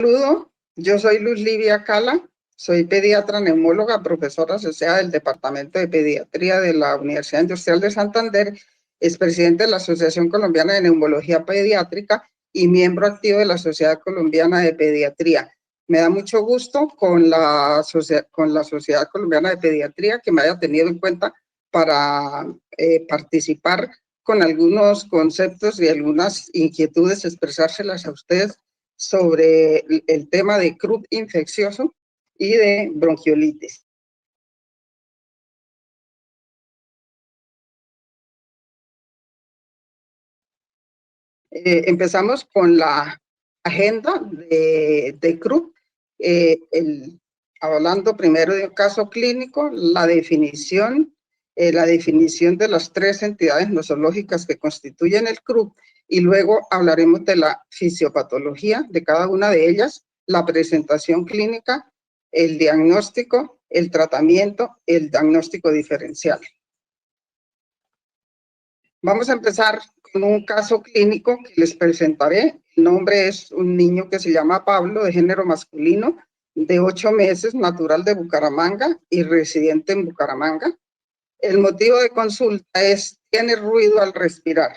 Saludo, yo soy Luz Livia Cala, soy pediatra neumóloga, profesora asociada del Departamento de Pediatría de la Universidad Industrial de Santander, es presidente de la Asociación Colombiana de Neumología Pediátrica y miembro activo de la Sociedad Colombiana de Pediatría. Me da mucho gusto con la Sociedad Colombiana de Pediatría que me haya tenido en cuenta para participar con algunos conceptos y algunas inquietudes, expresárselas a ustedes sobre el tema de croup infeccioso y de bronquiolitis. Empezamos con la agenda de croup, hablando primero de un caso clínico, la definición de las tres entidades nosológicas que constituyen el croup, y luego hablaremos de la fisiopatología de cada una de ellas, la presentación clínica, el diagnóstico, el tratamiento, el diagnóstico diferencial. Vamos a empezar con un caso clínico que les presentaré. El nombre es un niño que se llama Pablo, de género masculino, de 8 meses, natural de Bucaramanga y residente en Bucaramanga. El motivo de consulta es: tiene ruido al respirar.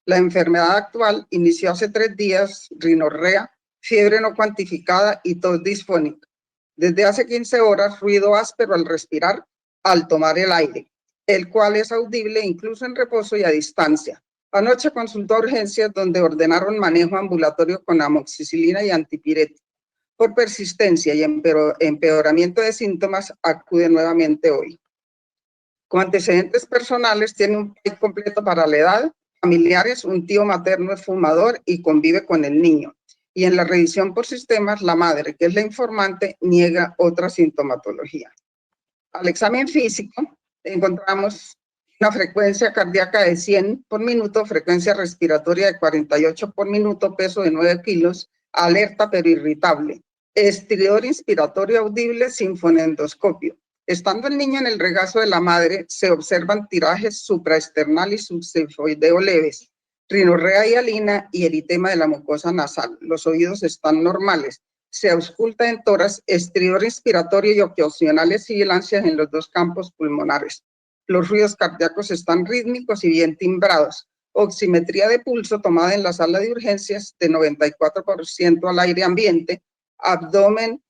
La enfermedad actual inició hace 3 días, rinorrea, fiebre no cuantificada y tos disfónica. Desde hace 15 horas, ruido áspero al respirar, al tomar el aire, el cual es audible incluso en reposo y a distancia. Anoche consultó a urgencias donde ordenaron manejo ambulatorio con amoxicilina y antipirético. Por persistencia y empeoramiento de síntomas, acude nuevamente hoy. Con antecedentes personales, tiene un PAI completo para la edad, familiares, un tío materno es fumador y convive con el niño. Y en la revisión por sistemas, la madre, que es la informante, niega otra sintomatología. Al examen físico, encontramos una frecuencia cardíaca de 100 por minuto, frecuencia respiratoria de 48 por minuto, peso de 9 kilos, alerta pero irritable, estridor inspiratorio audible sin fonendoscopio. Estando el niño en el regazo de la madre, se observan tirajes supraesternal y subcefoideo leves, rinorrea hialina y eritema de la mucosa nasal. Los oídos están normales. Se ausculta en tórax, estridor inspiratorio y ocasionales sibilancias en los 2 campos pulmonares. Los ruidos cardíacos están rítmicos y bien timbrados. Oximetría de pulso tomada en la sala de urgencias de 94% al aire ambiente, abdomen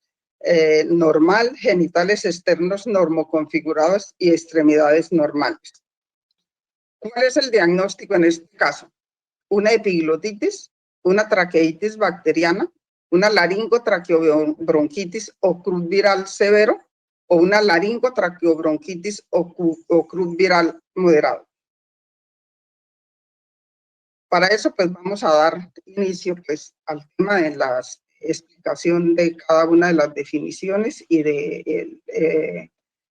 normal, genitales externos normoconfigurados y extremidades normales. ¿Cuál es el diagnóstico en este caso? Una epiglotitis, una traqueitis bacteriana, una laringotraqueobronquitis o croup viral severo o una laringotraqueobronquitis o croup viral moderado. Para eso, pues vamos a dar inicio pues al tema de la explicación de cada una de las definiciones y de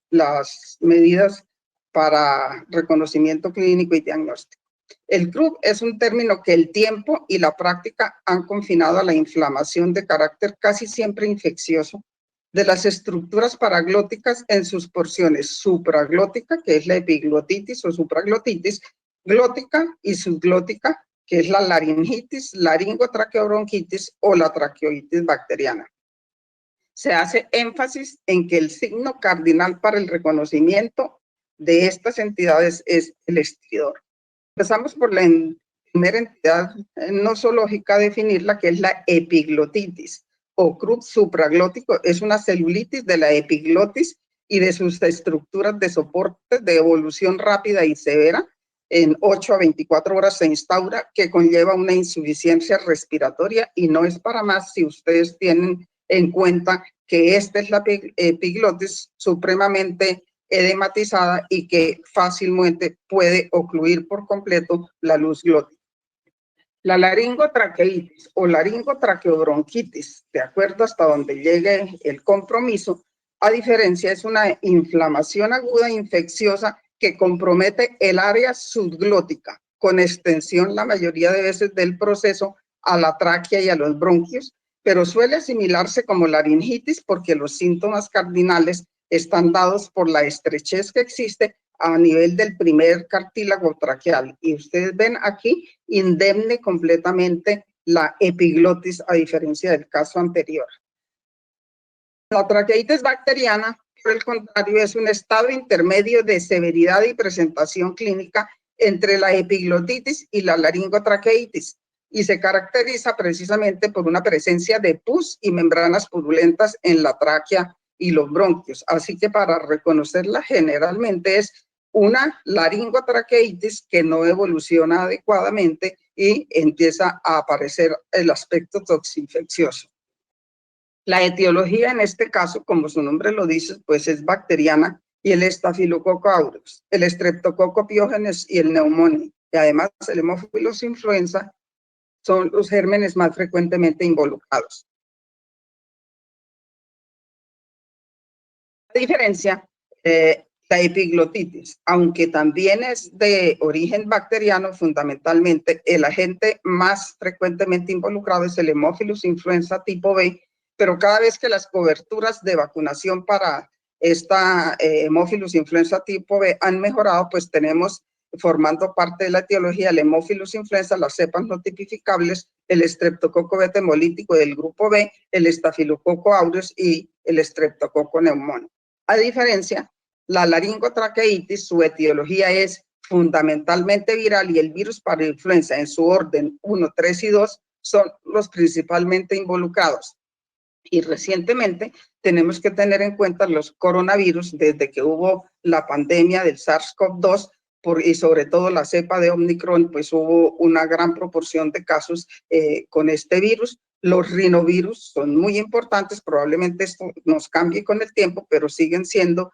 las medidas para reconocimiento clínico y diagnóstico. El croup es un término que el tiempo y la práctica han confinado a la inflamación de carácter casi siempre infeccioso de las estructuras paraglóticas en sus porciones supraglótica, que es la epiglotitis o supraglotitis, glótica y subglótica, que es la laringitis, laringotraqueobronquitis o la traqueoitis bacteriana. Se hace énfasis en que el signo cardinal para el reconocimiento de estas entidades es el estridor. Empezamos por la primera entidad nosológica a definirla, que es la epiglotitis o croup supraglótico. Es una celulitis de la epiglotis y de sus estructuras de soporte de evolución rápida y severa. En 8 a 24 horas se instaura, que conlleva una insuficiencia respiratoria, y no es para más si ustedes tienen en cuenta que esta es la epiglotis supremamente edematizada y que fácilmente puede ocluir por completo la luz glótica. La laringotraqueitis o laringotraqueobronquitis, de acuerdo hasta donde llegue el compromiso, a diferencia, es una inflamación aguda infecciosa que compromete el área subglótica, con extensión la mayoría de veces del proceso a la tráquea y a los bronquios, pero suele asimilarse como laringitis porque los síntomas cardinales están dados por la estrechez que existe a nivel del primer cartílago traqueal. Y ustedes ven aquí indemne completamente la epiglotis a diferencia del caso anterior. La traqueitis bacteriana, por el contrario, es un estado intermedio de severidad y presentación clínica entre la epiglotitis y la laringotraqueitis y se caracteriza precisamente por una presencia de pus y membranas purulentas en la tráquea y los bronquios. Así que para reconocerla generalmente es una laringotraqueitis que no evoluciona adecuadamente y empieza a aparecer el aspecto toxinfeccioso. La etiología en este caso, como su nombre lo dice, pues es bacteriana y el Staphylococcus aureus, el Streptococcus pyogenes y el Pneumoniae. Y además el Haemophilus influenza son los gérmenes más frecuentemente involucrados. A diferencia, la epiglotitis, aunque también es de origen bacteriano, fundamentalmente el agente más frecuentemente involucrado es el Haemophilus influenza tipo B, pero cada vez que las coberturas de vacunación para esta Haemophilus influenza tipo B han mejorado, pues tenemos formando parte de la etiología el Haemophilus influenza, las cepas no tipificables, el Streptococcus beta hemolítico del grupo B, el Staphylococcus aureus y el Streptococcus pneumoniae. A diferencia, la laringotraqueitis, su etiología es fundamentalmente viral y el virus para influenza en su orden 1, 3 y 2 son los principalmente involucrados. Y recientemente tenemos que tener en cuenta los coronavirus desde que hubo la pandemia del SARS-CoV-2 y sobre todo la cepa de Omicron, pues hubo una gran proporción de casos con este virus. Los rinovirus son muy importantes, probablemente esto nos cambie con el tiempo, pero siguen siendo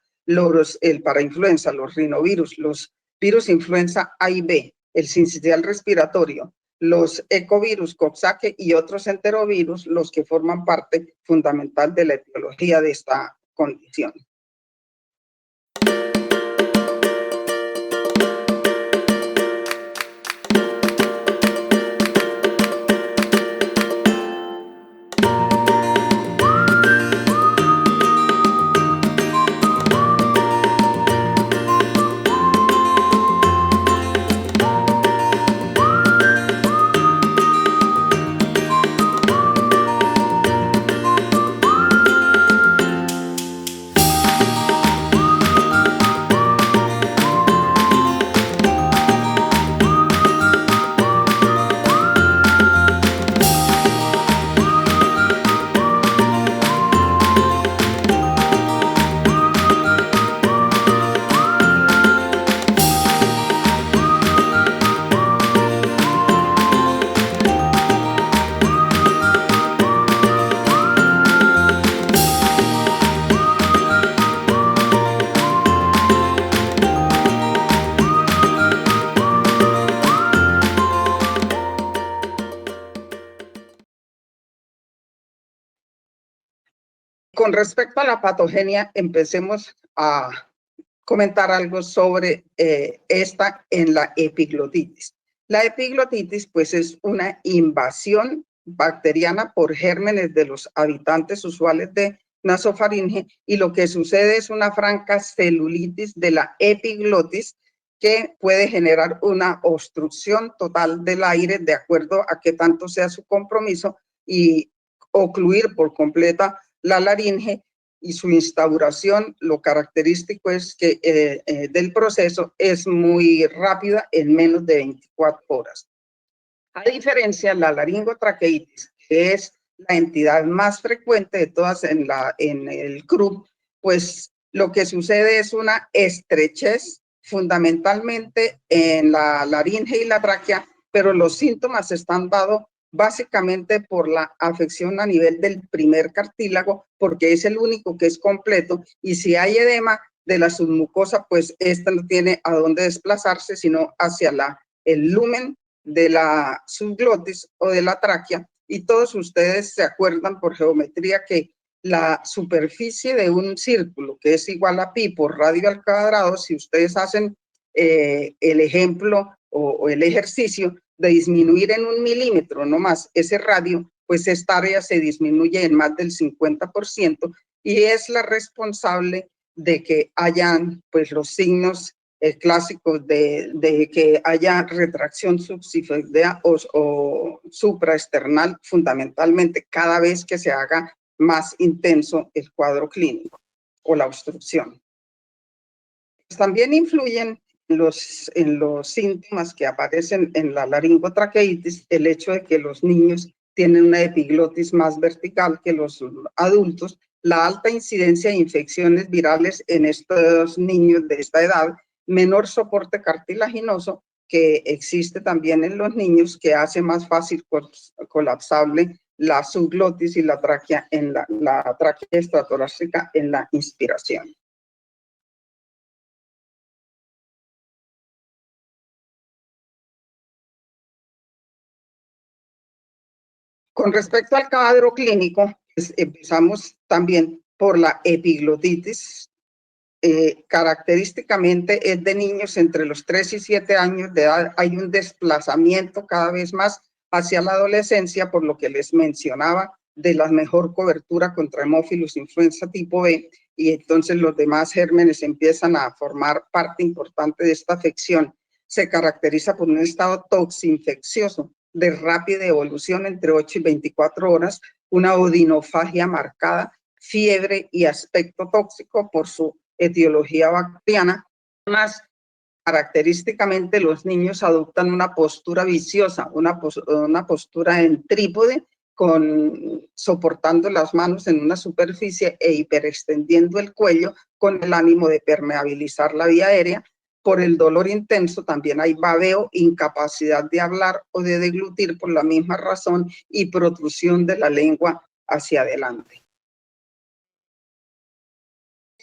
el parainfluenza, los rinovirus, los virus influenza A y B, el sincicial respiratorio, los ecovirus, Coxsackie y otros enterovirus, los que forman parte fundamental de la etiología de esta condición. Con respecto a la patogenia, empecemos a comentar algo sobre esta en la epiglotitis. La epiglotitis, pues, es una invasión bacteriana por gérmenes de los habitantes usuales de nasofaringe y lo que sucede es una franca celulitis de la epiglotis que puede generar una obstrucción total del aire de acuerdo a qué tanto sea su compromiso y ocluir por completa la laringe y su instauración, lo característico es que del proceso es muy rápida en menos de 24 horas. A diferencia, la laringotraqueitis, que es la entidad más frecuente de todas en el CRUB, pues lo que sucede es una estrechez fundamentalmente en la laringe y la tráquea, pero los síntomas están dados básicamente por la afección a nivel del primer cartílago, porque es el único que es completo, y si hay edema de la submucosa, pues esta no tiene a dónde desplazarse, sino hacia el lumen de la subglotis o de la tráquea, y todos ustedes se acuerdan por geometría que la superficie de un círculo, que es igual a pi por radio al cuadrado, si ustedes hacen el ejemplo o el ejercicio de disminuir en 1 milímetro no más ese radio, pues esta área se disminuye en más del 50% y es la responsable de que hayan pues los signos clásicos de que haya retracción subsifoidea o supraesternal, fundamentalmente cada vez que se haga más intenso el cuadro clínico o la obstrucción. También influyen en los síntomas que aparecen en la laringotraqueitis el hecho de que los niños tienen una epiglotis más vertical que los adultos, la alta incidencia de infecciones virales en estos niños de esta edad, menor soporte cartilaginoso que existe también en los niños, que hace más fácil colapsable la subglotis y la tráquea la tráquea extratorácica en la inspiración. Con respecto al cuadro clínico, pues empezamos también por la epiglotitis. Característicamente es de niños entre los 3 y 7 años de edad. Hay un desplazamiento cada vez más hacia la adolescencia, por lo que les mencionaba de la mejor cobertura contra Haemophilus influenza tipo B, y entonces los demás gérmenes empiezan a formar parte importante de esta afección. Se caracteriza por un estado toxinfeccioso de rápida evolución entre 8 y 24 horas, una odinofagia marcada, fiebre y aspecto tóxico por su etiología bacteriana. Más característicamente los niños adoptan una postura viciosa, una postura en trípode, soportando las manos en una superficie e hiperextendiendo el cuello con el ánimo de permeabilizar la vía aérea. Por el dolor intenso también hay babeo, incapacidad de hablar o de deglutir por la misma razón y protrusión de la lengua hacia adelante.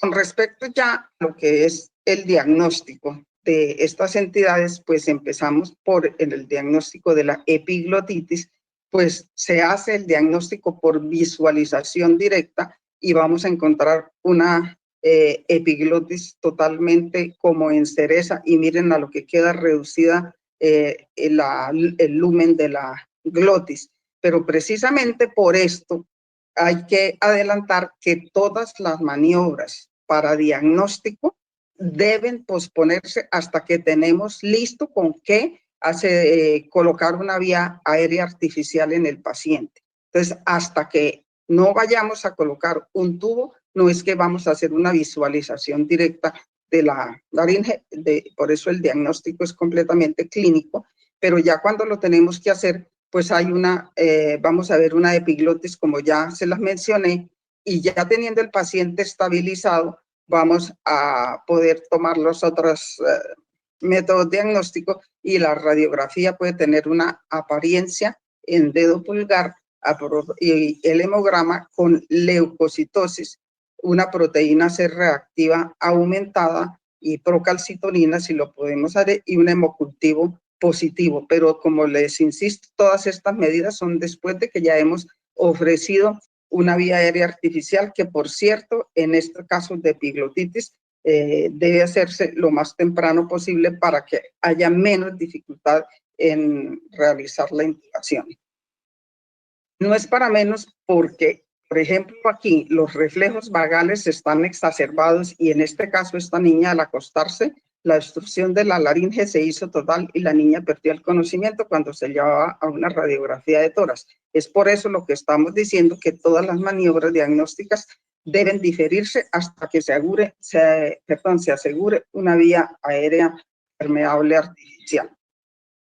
Con respecto ya a lo que es el diagnóstico de estas entidades, pues empezamos por el diagnóstico de la epiglotitis, pues se hace el diagnóstico por visualización directa y vamos a encontrar una epiglotis totalmente como en cereza, y miren a lo que queda reducida el lumen de la glotis. Pero precisamente por esto hay que adelantar que todas las maniobras para diagnóstico deben posponerse hasta que tenemos listo con qué colocar una vía aérea artificial en el paciente. Entonces, hasta que no vayamos a colocar un tubo, no es que vamos a hacer una visualización directa de la laringe, por eso el diagnóstico es completamente clínico, pero ya cuando lo tenemos que hacer, pues hay vamos a ver una epiglotis, como ya se las mencioné, y ya teniendo el paciente estabilizado, vamos a poder tomar los otros métodos diagnósticos, y la radiografía puede tener una apariencia en dedo pulgar y el hemograma con leucocitosis, una proteína C reactiva aumentada y procalcitonina, si lo podemos hacer, y un hemocultivo positivo. Pero como les insisto, todas estas medidas son después de que ya hemos ofrecido una vía aérea artificial, que por cierto, en este caso de epiglotitis, debe hacerse lo más temprano posible para que haya menos dificultad en realizar la intubación. No es para menos porque, por ejemplo, aquí los reflejos vagales están exacerbados, y en este caso esta niña, al acostarse, la obstrucción de la laringe se hizo total y la niña perdió el conocimiento cuando se llevaba a una radiografía de tórax. Es por eso lo que estamos diciendo, que todas las maniobras diagnósticas deben diferirse hasta que se asegure una vía aérea permeable artificial.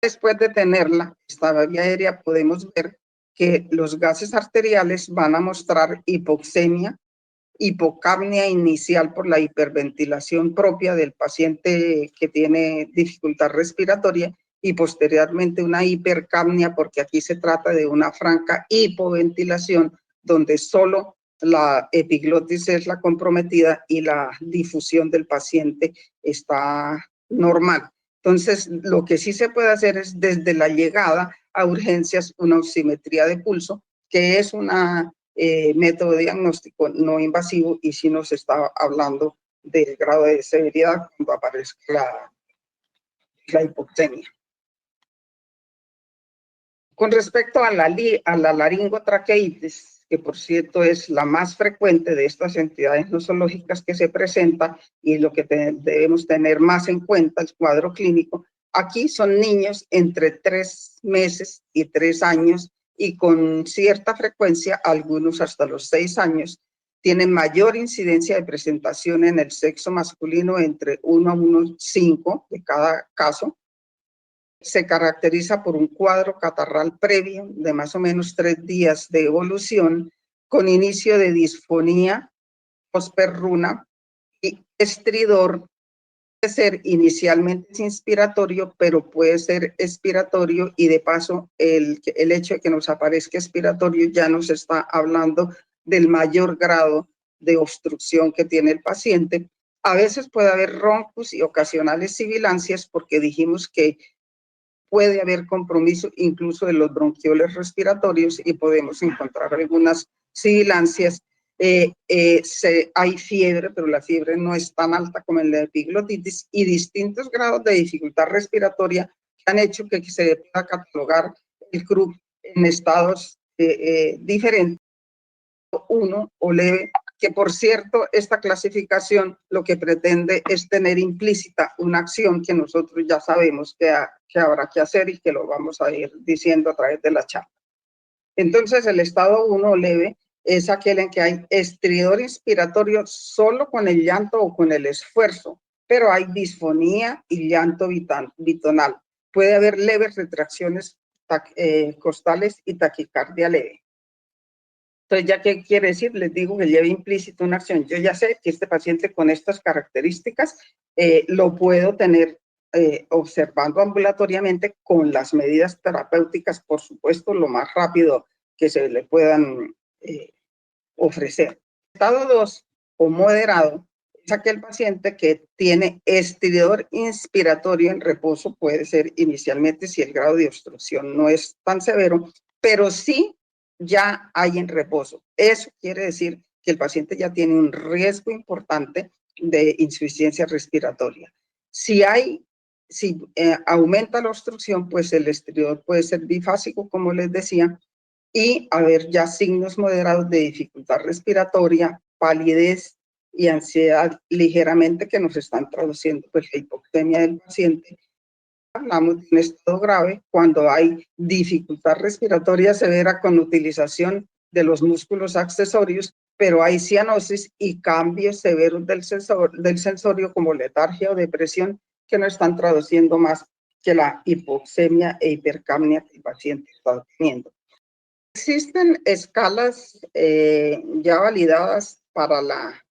Después de tenerla, esta vía aérea, podemos ver que los gases arteriales van a mostrar hipoxemia, hipocapnia inicial por la hiperventilación propia del paciente que tiene dificultad respiratoria, y posteriormente una hipercapnia, porque aquí se trata de una franca hipoventilación donde solo la epiglotis es la comprometida y la difusión del paciente está normal. Entonces, lo que sí se puede hacer es, desde la llegada a urgencias, una oximetría de pulso, que es un método diagnóstico no invasivo, y sí nos está hablando del grado de severidad cuando aparezca la hipoxemia. Con respecto a la laringotraqueitis, que por cierto es la más frecuente de estas entidades nosológicas que se presenta y lo que debemos tener más en cuenta, el cuadro clínico. Aquí son niños entre 3 meses y 3 años y con cierta frecuencia, algunos hasta los 6 años, tienen mayor incidencia de presentación en el sexo masculino entre 1 a 1,5 de cada caso. Se caracteriza por un cuadro catarral previo de más o menos 3 días de evolución con inicio de disfonía posperruna y estridor. Puede ser inicialmente inspiratorio, pero puede ser expiratorio y de paso el hecho de que nos aparezca expiratorio ya nos está hablando del mayor grado de obstrucción que tiene el paciente. A veces puede haber roncos y ocasionales sibilancias porque dijimos que puede haber compromiso incluso de los bronquioles respiratorios y podemos encontrar algunas sibilancias. Hay fiebre, pero la fiebre no es tan alta como en la epiglotitis y distintos grados de dificultad respiratoria que han hecho que se pueda catalogar el CRUB en estados diferentes, 1 o leve, que por cierto, esta clasificación lo que pretende es tener implícita una acción que nosotros ya sabemos que habrá que hacer y que lo vamos a ir diciendo a través de la charla. Entonces, el estado 1 leve es aquel en que hay estridor inspiratorio solo con el llanto o con el esfuerzo, pero hay disfonía y llanto bitonal. Puede haber leves retracciones costales y taquicardia leve. Entonces, ¿ya qué quiere decir? Les digo que lleva implícito una acción. Yo ya sé que este paciente con estas características lo puedo tener observando ambulatoriamente con las medidas terapéuticas, por supuesto, lo más rápido que se le puedan ofrecer. Estado 2 o moderado es aquel paciente que tiene estridor inspiratorio en reposo, puede ser inicialmente si el grado de obstrucción no es tan severo, pero sí ya hay en reposo. Eso quiere decir que el paciente ya tiene un riesgo importante de insuficiencia respiratoria. Si aumenta la obstrucción, pues el estridor puede ser bifásico, como les decía, y haber ya signos moderados de dificultad respiratoria, palidez y ansiedad ligeramente que nos están traduciendo pues la hipoxemia del paciente. Hablamos de un estado grave cuando hay dificultad respiratoria severa con utilización de los músculos accesorios, pero hay cianosis y cambios severos del sensorio como letargia o depresión que no están traduciendo más que la hipoxemia e hipercapnia que el paciente está teniendo. Existen escalas ya validadas para la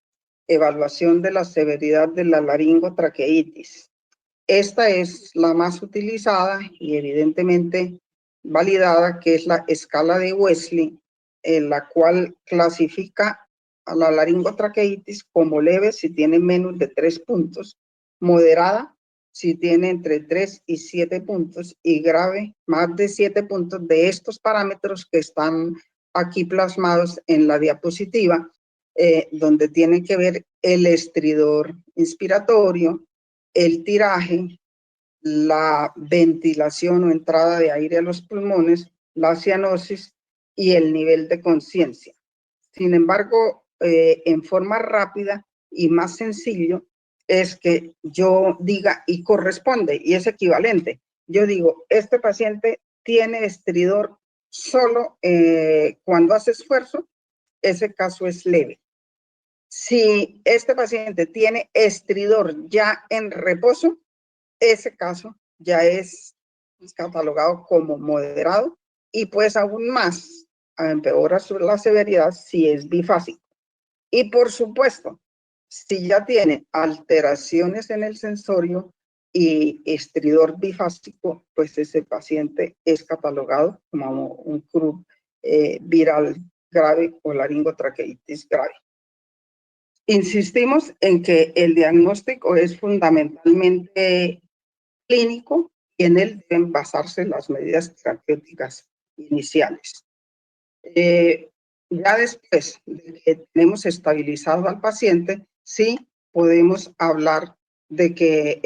evaluación de la severidad de la laringotraqueitis. Esta es la más utilizada y evidentemente validada, que es la escala de Wesley, en la cual clasifica a la laringotraqueitis como leve si tiene menos de 3 puntos, moderada si tiene entre 3 y 7 puntos y grave más de 7 puntos de estos parámetros que están aquí plasmados en la diapositiva, donde tiene que ver el estridor inspiratorio, el tiraje, la ventilación o entrada de aire a los pulmones, la cianosis y el nivel de conciencia. Sin embargo, en forma rápida y más sencillo, es que yo diga y corresponde y es equivalente. Yo digo, este paciente tiene estridor solo cuando hace esfuerzo, ese caso es leve. Si este paciente tiene estridor ya en reposo, ese caso ya es catalogado como moderado y pues aún más empeora la severidad si es bifásico. Y por supuesto, si ya tiene alteraciones en el sensorio y estridor bifásico, pues ese paciente es catalogado como un CRUB viral grave o laringotraqueitis grave. Insistimos en que el diagnóstico es fundamentalmente clínico y en él deben basarse las medidas terapéuticas iniciales. Ya después de que tenemos estabilizado al paciente, sí podemos hablar de que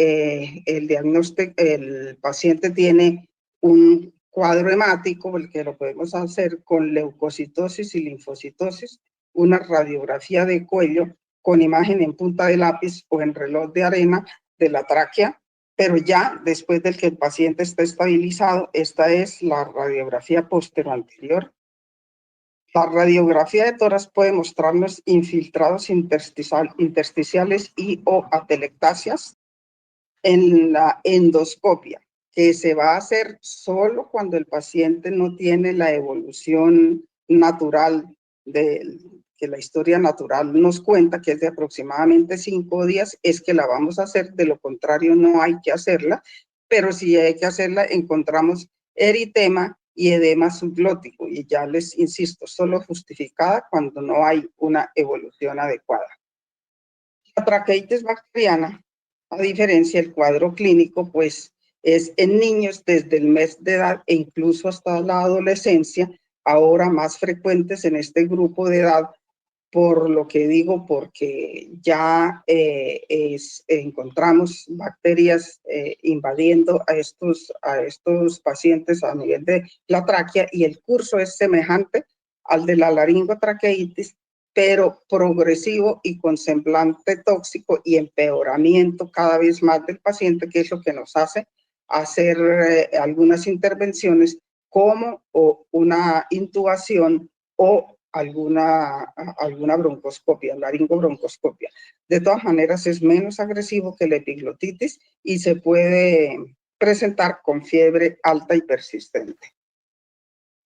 el paciente tiene un cuadro hemático, el que lo podemos hacer con leucocitosis y linfocitosis, una radiografía de cuello con imagen en punta de lápiz o en reloj de arena de la tráquea, pero ya después del que el paciente está estabilizado. Esta es la radiografía posterior. La radiografía de tórax puede mostrarnos infiltrados intersticiales y o atelectasias. En la endoscopia, que se va a hacer solo cuando el paciente no tiene la evolución natural que la historia natural nos cuenta, que es de aproximadamente 5 días, es que la vamos a hacer. De lo contrario, no hay que hacerla, pero si hay que hacerla, encontramos eritema y edema subglótico, y ya les insisto, solo justificada cuando no hay una evolución adecuada. La traqueitis bacteriana, a diferencia del cuadro clínico, pues es en niños desde el mes de edad e incluso hasta la adolescencia, ahora más frecuentes en este grupo de edad, por lo que digo, porque ya encontramos bacterias invadiendo a estos pacientes a nivel de la tráquea, y el curso es semejante al de la laringotraqueitis, pero progresivo y con semblante tóxico y empeoramiento cada vez más del paciente, que es lo que nos hace hacer algunas intervenciones como una intubación o alguna broncoscopia, laringobroncoscopia. De todas maneras, es menos agresivo que la epiglotitis y se puede presentar con fiebre alta y persistente.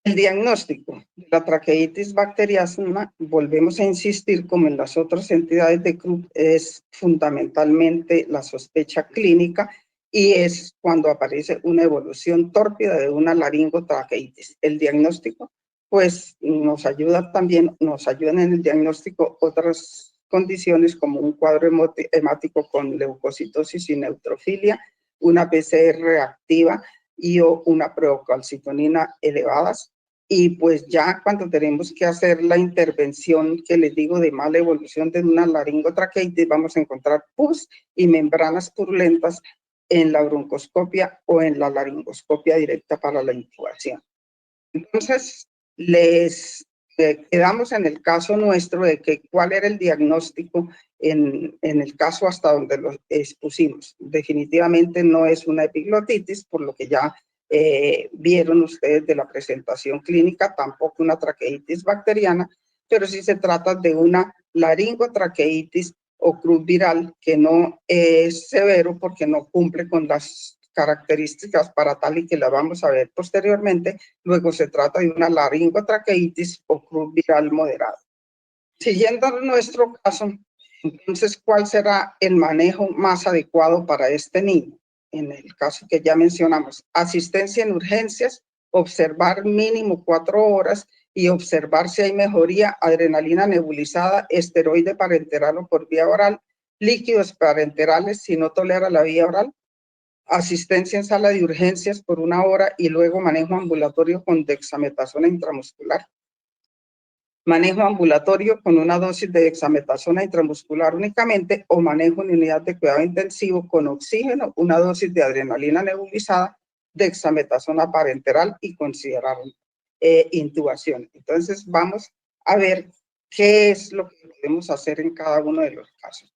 El diagnóstico de la traqueitis bacteriana, volvemos a insistir, como en las otras entidades de Krupp, es fundamentalmente la sospecha clínica, y es cuando aparece una evolución tórpida de una laringotraqueitis. El diagnóstico, pues, nos ayudan en el diagnóstico otras condiciones como un cuadro hemático con leucocitosis y neutrofilia, una PCR activa y o una procalcitonina elevadas. Y pues ya cuando tenemos que hacer la intervención que les digo de mala evolución de una laringotraqueitis, vamos a encontrar pus y membranas purulentas en la broncoscopia o en la laringoscopia directa para la intubación. Entonces, les quedamos en el caso nuestro de que cuál era el diagnóstico en el caso hasta donde lo expusimos. Definitivamente no es una epiglotitis, por lo que ya vieron ustedes de la presentación clínica, tampoco una traqueitis bacteriana, pero sí se trata de una laringotraqueitis o Krupp viral, que no es severo porque no cumple con las características para tal y que la vamos a ver posteriormente. Luego se trata de una laringotraqueitis o Krupp viral moderado. Siguiendo nuestro caso, entonces, ¿cuál será el manejo más adecuado para este niño? En el caso que ya mencionamos, asistencia en urgencias, observar mínimo 4 horas y observar si hay mejoría, adrenalina nebulizada, esteroide parenteral o por vía oral, líquidos parenterales si no tolera la vía oral, asistencia en sala de urgencias por 1 hora y luego manejo ambulatorio con dexametasona intramuscular. Manejo ambulatorio con una dosis de dexametasona intramuscular únicamente, o manejo en unidad de cuidado intensivo con oxígeno, una dosis de adrenalina nebulizada, dexametasona parenteral y considerar intubación. Entonces vamos a ver qué es lo que podemos hacer en cada uno de los casos.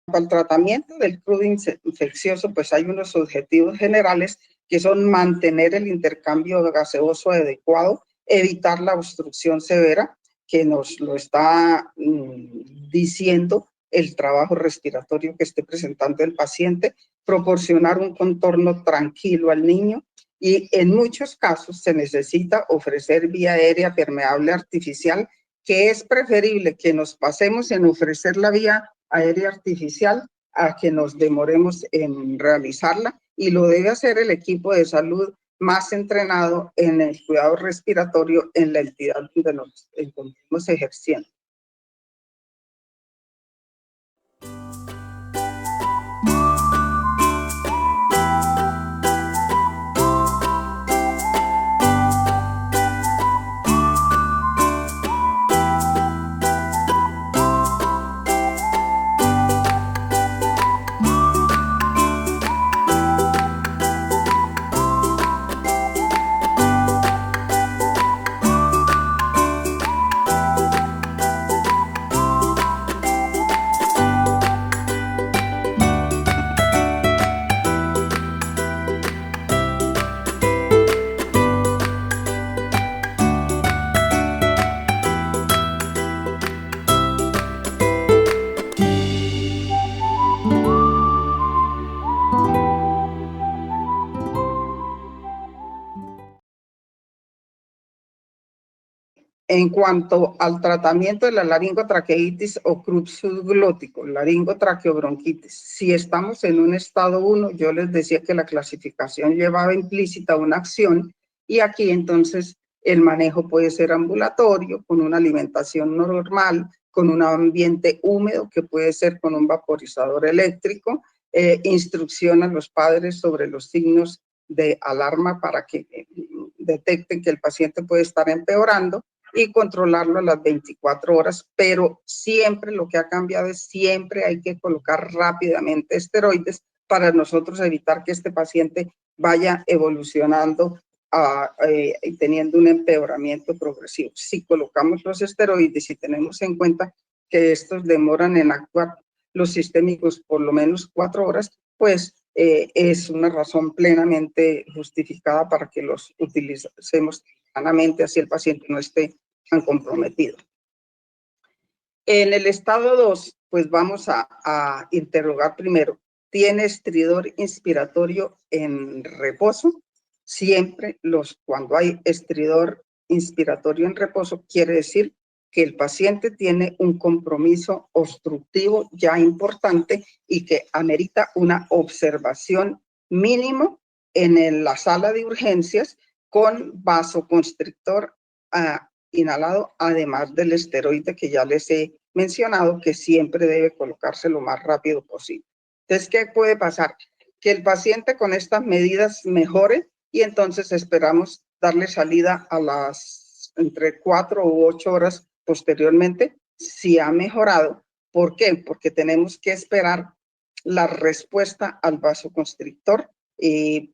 Para el tratamiento del crudo infeccioso, pues hay unos objetivos generales que son mantener el intercambio gaseoso adecuado, evitar la obstrucción severa, que nos lo está diciendo el trabajo respiratorio que esté presentando el paciente, proporcionar un contorno tranquilo al niño, y en muchos casos se necesita ofrecer vía aérea permeable artificial, que es preferible que nos pasemos en ofrecer la vía aérea artificial a que nos demoremos en realizarla, y lo debe hacer el equipo de salud más entrenado en el cuidado respiratorio en la entidad donde nos encontramos ejerciendo. En cuanto al tratamiento de la laringotraqueitis o crux subglótico, laringotraqueobronquitis, si estamos en un estado 1, yo les decía que la clasificación llevaba implícita una acción y aquí entonces el manejo puede ser ambulatorio, con una alimentación normal, con un ambiente húmedo que puede ser con un vaporizador eléctrico, instrucción a los padres sobre los signos de alarma para que detecten que el paciente puede estar empeorando y controlarlo a las 24 horas, pero siempre lo que ha cambiado es siempre hay que colocar rápidamente esteroides para nosotros evitar que este paciente vaya evolucionando y teniendo un empeoramiento progresivo. Si colocamos los esteroides y tenemos en cuenta que estos demoran en actuar los sistémicos por lo menos 4 horas, pues es una razón plenamente justificada para que los utilicemos sanamente, así el paciente no esté tan comprometido. En el estado 2, pues vamos a interrogar primero, ¿tiene estridor inspiratorio en reposo? Siempre cuando hay estridor inspiratorio en reposo, quiere decir que el paciente tiene un compromiso obstructivo ya importante y que amerita una observación mínimo en la sala de urgencias con vasoconstrictor inhalado, además del esteroide que ya les he mencionado, que siempre debe colocarse lo más rápido posible. Entonces, ¿qué puede pasar? Que el paciente con estas medidas mejore y entonces esperamos darle salida a las entre 4 u 8 horas posteriormente, si ha mejorado. ¿Por qué? Porque tenemos que esperar la respuesta al vasoconstrictor,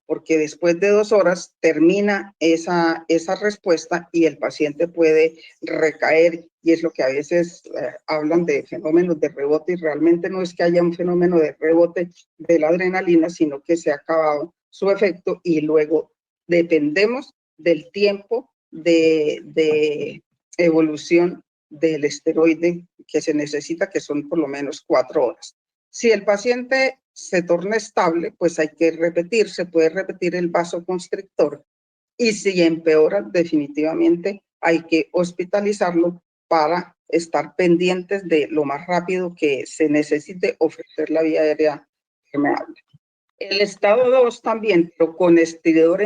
porque después de 2 horas termina esa respuesta y el paciente puede recaer, y es lo que a veces hablan de fenómenos de rebote, y realmente no es que haya un fenómeno de rebote de la adrenalina, sino que se ha acabado su efecto y luego dependemos del tiempo de evolución del esteroide que se necesita, que son por lo menos 4 horas. Si el paciente se torna estable, pues hay que repetir, se puede repetir el vasoconstrictor, y si empeora, definitivamente hay que hospitalizarlo para estar pendientes de lo más rápido que se necesite ofrecer la vía aérea permeable. El estado 2 también, pero con estridor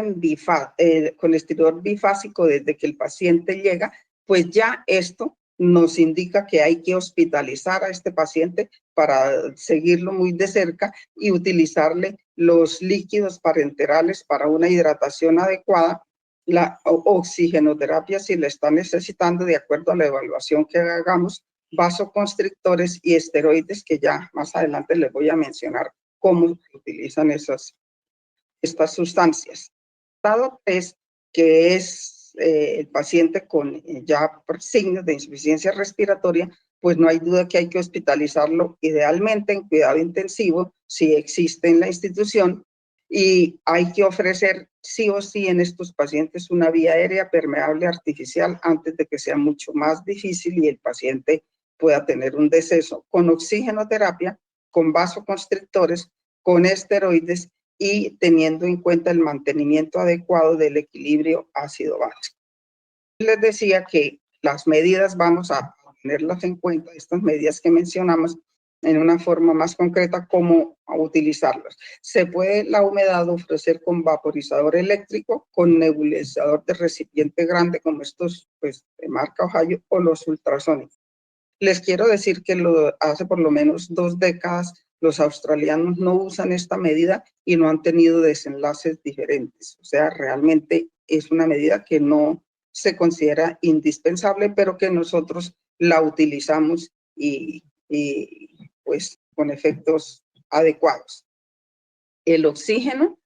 bifásico desde que el paciente llega, pues ya esto nos indica que hay que hospitalizar a este paciente para seguirlo muy de cerca y utilizarle los líquidos parenterales para una hidratación adecuada, la oxigenoterapia si la está necesitando de acuerdo a la evaluación que hagamos, vasoconstrictores y esteroides que ya más adelante les voy a mencionar cómo utilizan estas sustancias. Estado 3, que es el paciente con ya signos de insuficiencia respiratoria, pues no hay duda que hay que hospitalizarlo idealmente en cuidado intensivo si existe en la institución, y hay que ofrecer sí o sí en estos pacientes una vía aérea permeable artificial antes de que sea mucho más difícil y el paciente pueda tener un deceso, con oxigenoterapia, con vasoconstrictores, con esteroides y teniendo en cuenta el mantenimiento adecuado del equilibrio ácido-básico. Les decía que las medidas vamos a tenerlas en cuenta, estas medidas que mencionamos, en una forma más concreta, cómo utilizarlas. Se puede la humedad ofrecer con vaporizador eléctrico, con nebulizador de recipiente grande, como estos pues, de marca Ohio, o los ultrasónicos. Les quiero decir que hace por lo menos 2 décadas los australianos no usan esta medida y no han tenido desenlaces diferentes. O sea, realmente es una medida que no se considera indispensable, pero que nosotros la utilizamos y pues con efectos adecuados. El oxígeno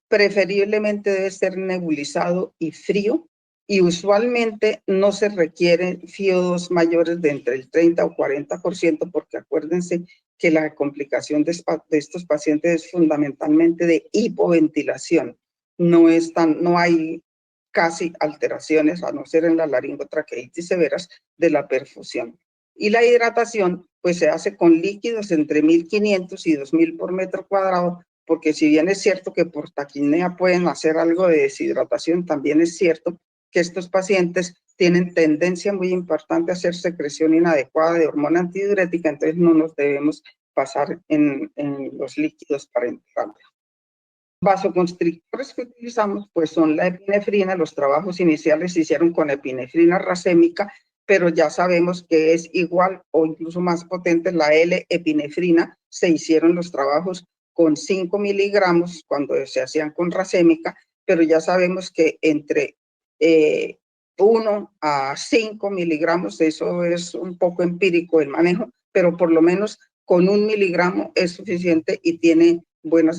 preferiblemente debe ser nebulizado y frío, y usualmente no se requieren FiO2 mayores de entre el 30 o 40%, porque acuérdense que la complicación de estos pacientes es fundamentalmente de hipoventilación. No hay casi alteraciones, a no ser en la laringotraqueitis severas, de la perfusión. Y la hidratación, pues se hace con líquidos entre 1.500 y 2.000 por metro cuadrado, porque si bien es cierto que por taquipnea pueden hacer algo de deshidratación, también es cierto que estos pacientes tienen tendencia muy importante a hacer secreción inadecuada de hormona antidiurética, entonces no nos debemos pasar en los líquidos parenterales. Vasoconstrictores que utilizamos pues son la epinefrina. Los trabajos iniciales se hicieron con epinefrina racémica, pero ya sabemos que es igual o incluso más potente la L-epinefrina. Se hicieron los trabajos con 5 miligramos cuando se hacían con racémica, pero ya sabemos que entre 1 a 5 miligramos, eso es un poco empírico el manejo, pero por lo menos con 1 miligramo es suficiente y tiene buena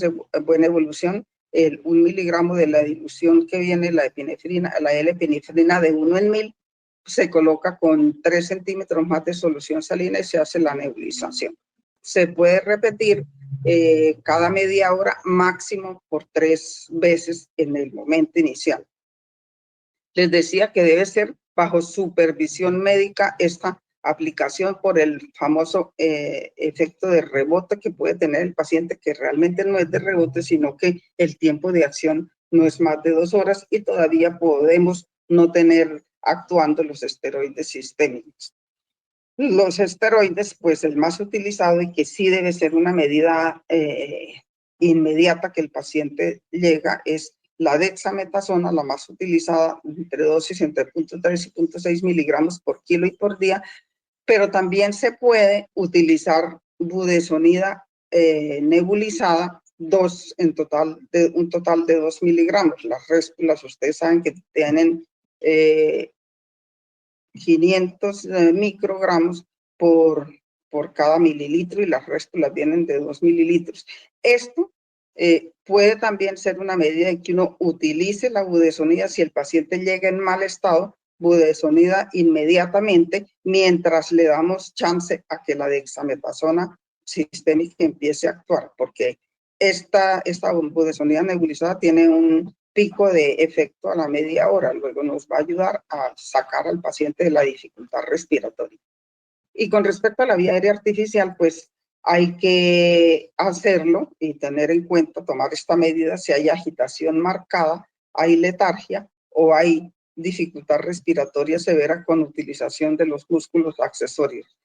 evolución. 1 miligramo de la dilución que viene la epinefrina, la L-epinefrina de 1 en 1000, se coloca con 3 centímetros más de solución salina y se hace la nebulización. Se puede repetir cada media hora, máximo por 3 veces en el momento inicial. Les decía que debe ser bajo supervisión médica esta aplicación por el famoso efecto de rebote que puede tener el paciente, que realmente no es de rebote, sino que el tiempo de acción no es más de 2 horas y todavía podemos no tener actuando los esteroides sistémicos. Los esteroides, pues el más utilizado y que sí debe ser una medida inmediata que el paciente llega es la dexametasona, la más utilizada, entre dosis entre 0.3 y 0.6 miligramos por kilo y por día, pero también se puede utilizar budesonida nebulizada, un total de 2 miligramos. Las réspilas, ustedes saben que tienen 500 microgramos por cada mililitro y las réspilas vienen de 2 mililitros. Esto puede también ser una medida en que uno utilice la budesonida si el paciente llega en mal estado, budesonida inmediatamente, mientras le damos chance a que la dexametasona sistémica empiece a actuar, porque esta budesonida nebulizada tiene un pico de efecto a la media hora, luego nos va a ayudar a sacar al paciente de la dificultad respiratoria. Y con respecto a la vía aérea artificial, pues hay que hacerlo y tener en cuenta, tomar esta medida si hay agitación marcada, hay letargia o hay dificultad respiratoria severa con utilización de los músculos accesorios.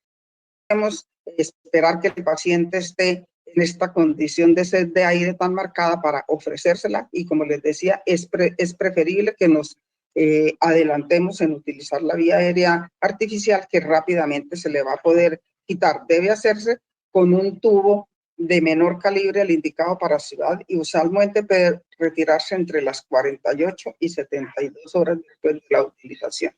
Debemos esperar que el paciente esté en esta condición de sed de aire tan marcada para ofrecérsela y, como les decía, es preferible que nos adelantemos en utilizar la vía aérea artificial, que rápidamente se le va a poder quitar. Debe hacerse con un tubo de menor calibre al indicado para ciudad y usualmente puede retirarse entre las 48 y 72 horas después de la utilización.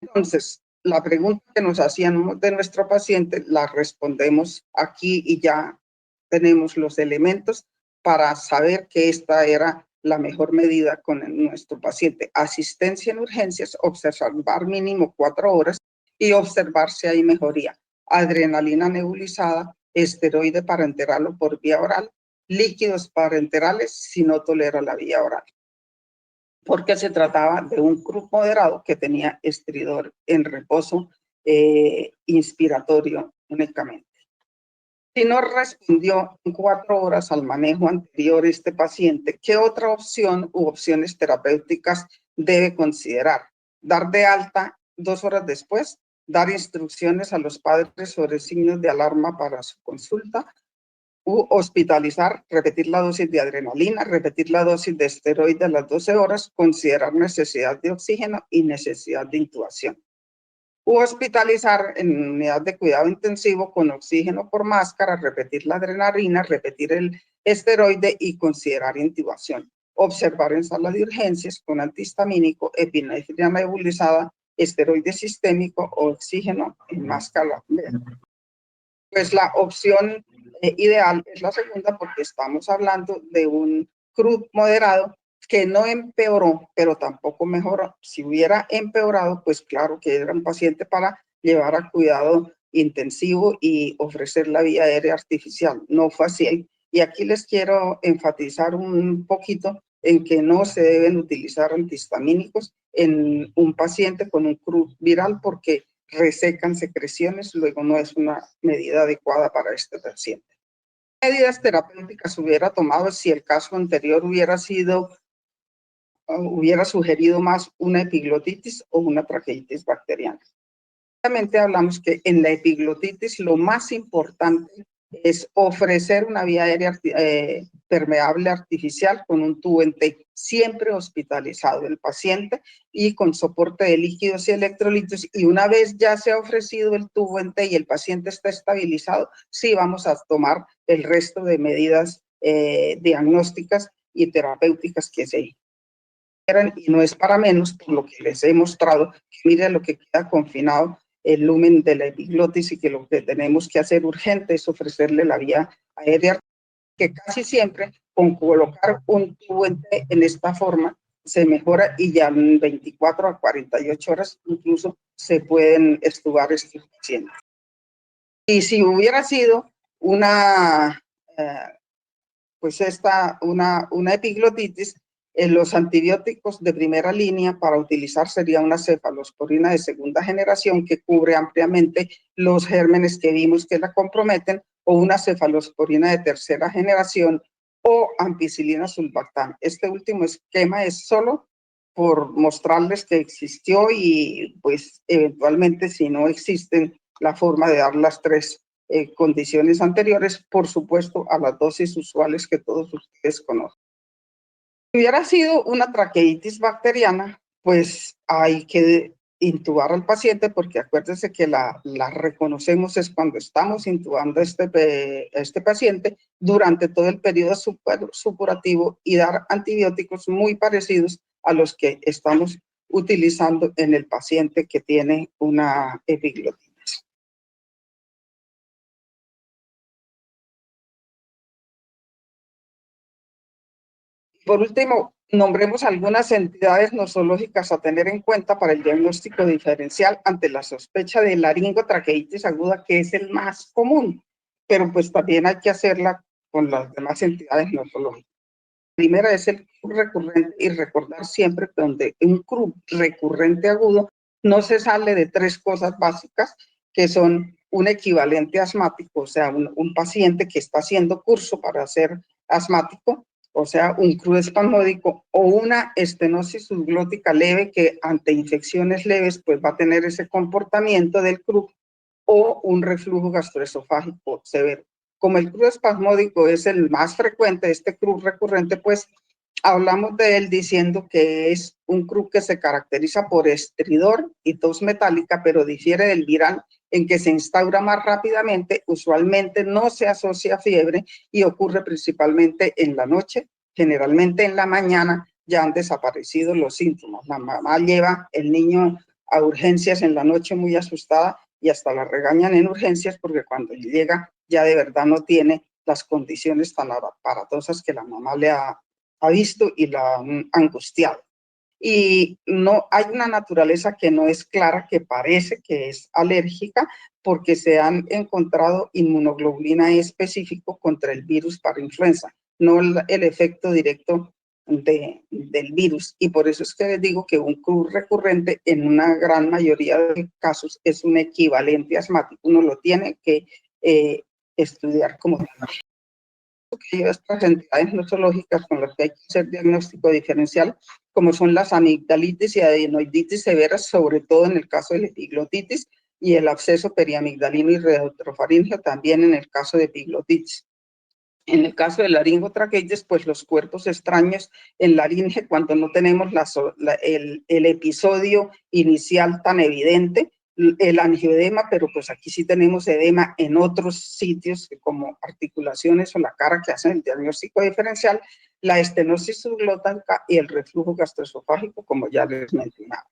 Entonces, la pregunta que nos hacían de nuestro paciente la respondemos aquí y ya tenemos los elementos para saber que esta era la mejor medida con nuestro paciente. Asistencia en urgencias, observar mínimo 4 horas y observar si hay mejoría. Adrenalina nebulizada, esteroide parenteral o por vía oral, líquidos parenterales si no tolera la vía oral, porque se trataba de un CRUP moderado que tenía estridor en reposo inspiratorio únicamente. Si no respondió en 4 horas al manejo anterior este paciente, ¿qué otra opción u opciones terapéuticas debe considerar? Dar de alta 2 horas después, dar instrucciones a los padres sobre signos de alarma para su consulta, u hospitalizar, repetir la dosis de adrenalina, repetir la dosis de esteroide a las 12 horas, considerar necesidad de oxígeno y necesidad de intubación. U hospitalizar en unidad de cuidado intensivo con oxígeno por máscara, repetir la adrenalina, repetir el esteroide y considerar intubación. Observar en sala de urgencias con antihistamínico, epinefrina nebulizada, esteroide sistémico o oxígeno en máscara. Pues la opción ideal es la segunda, porque estamos hablando de un CRUP moderado que no empeoró, pero tampoco mejoró. Si hubiera empeorado, pues claro que era un paciente para llevar a cuidado intensivo y ofrecer la vía aérea artificial. No fue así. Y aquí les quiero enfatizar un poquito en que no se deben utilizar antihistamínicos en un paciente con un CRUP viral, porque resecan secreciones, luego no es una medida adecuada para este paciente. ¿Qué medidas terapéuticas hubiera tomado si el caso anterior hubiera sido hubiera sugerido más una epiglotitis o una traqueitis bacteriana. Obviamente hablamos que en la epiglotitis lo más importante es ofrecer una vía aérea permeable artificial con un tubo en T, siempre hospitalizado el paciente y con soporte de líquidos y electrolitos, y una vez ya se ha ofrecido el tubo en T y el paciente está estabilizado, sí vamos a tomar el resto de medidas diagnósticas y terapéuticas que se quieran, y no es para menos por lo que les he mostrado, que mire lo que queda confinado el lumen de la epiglotis, y que lo que tenemos que hacer urgente es ofrecerle la vía aérea, que casi siempre con colocar un tubo en esta forma se mejora, y ya en 24 a 48 horas incluso se pueden extubar estos pacientes. Y si hubiera sido una, una epiglotitis, los antibióticos de primera línea para utilizar sería una cefalosporina de segunda generación que cubre ampliamente los gérmenes que vimos que la comprometen, o una cefalosporina de tercera generación, o ampicilina sulbactam. Este último esquema es solo por mostrarles que existió, y pues eventualmente, si no existen, la forma de dar las tres condiciones anteriores, por supuesto, a las dosis usuales que todos ustedes conocen. Si hubiera sido una traqueitis bacteriana, pues hay que intubar al paciente, porque acuérdense que la reconocemos es cuando estamos intubando a este paciente durante todo el periodo supurativo, y dar antibióticos muy parecidos a los que estamos utilizando en el paciente que tiene una epiglotitis. Por último, nombremos algunas entidades nosológicas a tener en cuenta para el diagnóstico diferencial ante la sospecha de laringotraqueitis aguda, que es el más común, pero pues también hay que hacerla con las demás entidades nosológicas. La primera es el CRUB recurrente, y recordar siempre que donde un CRUB recurrente agudo no se sale de tres cosas básicas, que son un equivalente asmático, o sea, un paciente que está haciendo curso para ser asmático, o sea, un CRUB espasmódico, o una estenosis subglótica leve que ante infecciones leves pues va a tener ese comportamiento del CRUB, o un reflujo gastroesofágico severo. Como el CRUB espasmódico es el más frecuente, este CRUB recurrente, pues hablamos de él diciendo que es un CRUB que se caracteriza por estridor y tos metálica, pero difiere del viral en que se instaura más rápidamente, usualmente no se asocia a fiebre, y ocurre principalmente en la noche, generalmente en la mañana ya han desaparecido los síntomas. La mamá lleva el niño a urgencias en la noche muy asustada, y hasta la regañan en urgencias, porque cuando llega ya de verdad no tiene las condiciones tan aparatosas que la mamá le ha visto y la han angustiado. Y no hay una naturaleza que no es clara, que parece que es alérgica, porque se han encontrado inmunoglobulina E específico contra el virus para influenza, no el efecto directo del virus. Y por eso es que les digo que un CRUB recurrente en una gran mayoría de casos es un equivalente asmático. Uno lo tiene que estudiar como tal. Estas entidades nosológicas con las que hay que hacer diagnóstico diferencial, como son las amigdalitis y adenoiditis severas, sobre todo en el caso de la epiglotitis, y el absceso periamigdalino y retrofaringeo también en el caso de epiglotitis. En el caso de laringotraqueitis, pues los cuerpos extraños en laringe, cuando no tenemos el episodio inicial tan evidente, el angioedema, pero pues aquí sí tenemos edema en otros sitios como articulaciones o la cara, que hacen el diagnóstico diferencial, la estenosis subglótica y el reflujo gastroesofágico, como ya les mencionaba.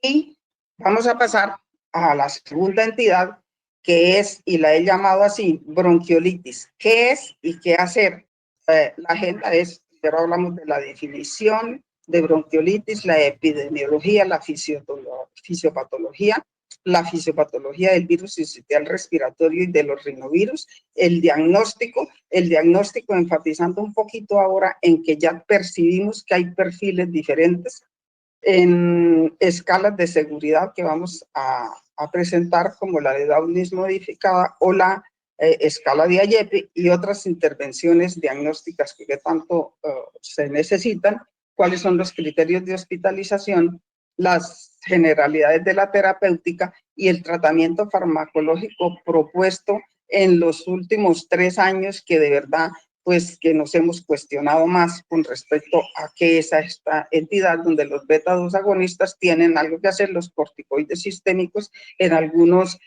Y vamos a pasar a la segunda entidad, que es, y la he llamado así, bronquiolitis. ¿Qué es y qué hacer? La agenda es, pero hablamos de la definición de bronquiolitis, la epidemiología, la fisiopatología, del virus sincitial respiratorio y de los rinovirus, el diagnóstico enfatizando un poquito ahora en que ya percibimos que hay perfiles diferentes en escalas de seguridad que vamos a presentar, como la de Downies modificada o la escala de Ayepe y otras intervenciones diagnósticas que tanto se necesitan, cuáles son los criterios de hospitalización, las generalidades de la terapéutica y el tratamiento farmacológico propuesto en los últimos 3 años, que de verdad pues que nos hemos cuestionado más con respecto a qué es esta entidad donde los beta-2 agonistas tienen algo que hacer, los corticoides sistémicos en algunos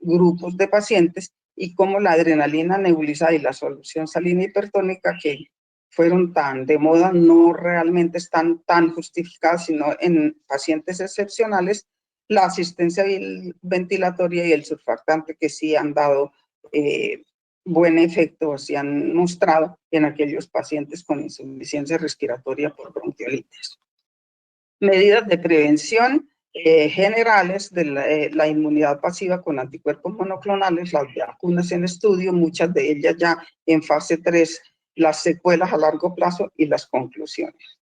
grupos de pacientes, y como la adrenalina nebulizada y la solución salina hipertónica, que fueron tan de moda, no realmente están tan justificadas, sino en pacientes excepcionales, la asistencia ventilatoria y el surfactante, que sí han dado buen efecto, se han mostrado en aquellos pacientes con insuficiencia respiratoria por bronquiolitis. Medidas de prevención generales de la inmunidad pasiva con anticuerpos monoclonales, las vacunas en estudio, muchas de ellas ya en fase 3, las secuelas a largo plazo y las conclusiones.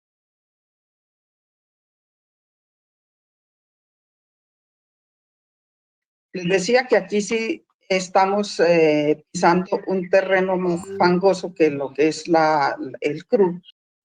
Les decía que aquí sí estamos pisando un terreno más fangoso que lo que es el CRUD,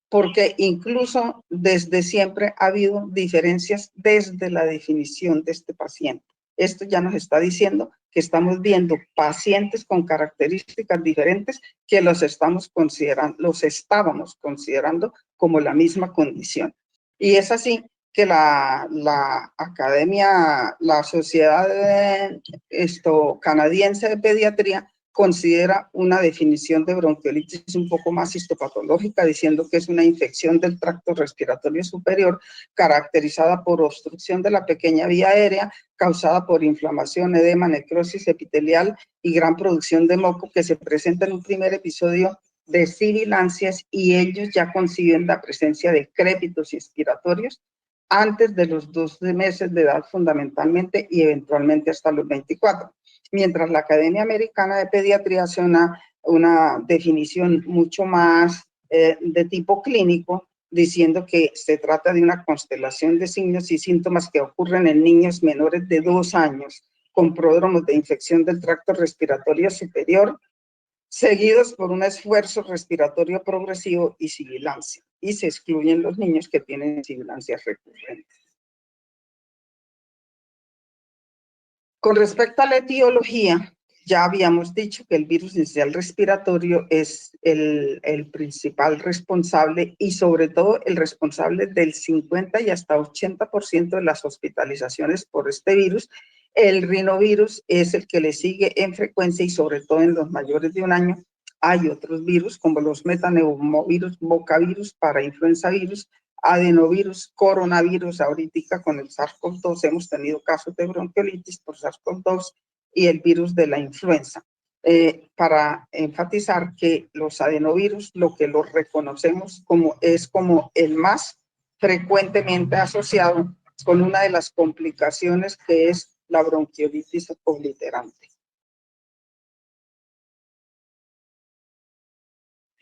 porque incluso desde siempre ha habido diferencias desde la definición de este paciente. Esto ya nos está diciendo que estamos viendo pacientes con características diferentes que los estábamos considerando como la misma condición. Y es así que la academia, la sociedad canadiense de pediatría considera una definición de bronquiolitis un poco más histopatológica, diciendo que es una infección del tracto respiratorio superior caracterizada por obstrucción de la pequeña vía aérea, causada por inflamación, edema, necrosis epitelial y gran producción de moco, que se presenta en un primer episodio de sibilancias, y ellos ya conciben la presencia de crépitos expiratorios antes de los 12 meses de edad fundamentalmente y eventualmente hasta los 24. Mientras la Academia Americana de Pediatría hace una definición mucho más de tipo clínico, diciendo que se trata de una constelación de signos y síntomas que ocurren en niños menores de 2 años con pródromos de infección del tracto respiratorio superior, seguidos por un esfuerzo respiratorio progresivo y sibilancia, y se excluyen los niños que tienen sibilancias recurrentes. Con respecto a la etiología, ya habíamos dicho que el virus sincicial respiratorio es el principal responsable, y sobre todo el responsable del 50 y hasta 80% de las hospitalizaciones por este virus. El rinovirus es el que le sigue en frecuencia, y sobre todo en los mayores de 1 año. Hay otros virus como los metaneumovirus, bocavirus, parainfluenza virus, adenovirus, coronavirus. Ahorita con el SARS-CoV-2 hemos tenido casos de bronquiolitis por SARS-CoV-2 y el virus de la influenza. Para enfatizar que los adenovirus, lo que los reconocemos como es como el más frecuentemente asociado con una de las complicaciones, que es la bronquiolitis obliterante.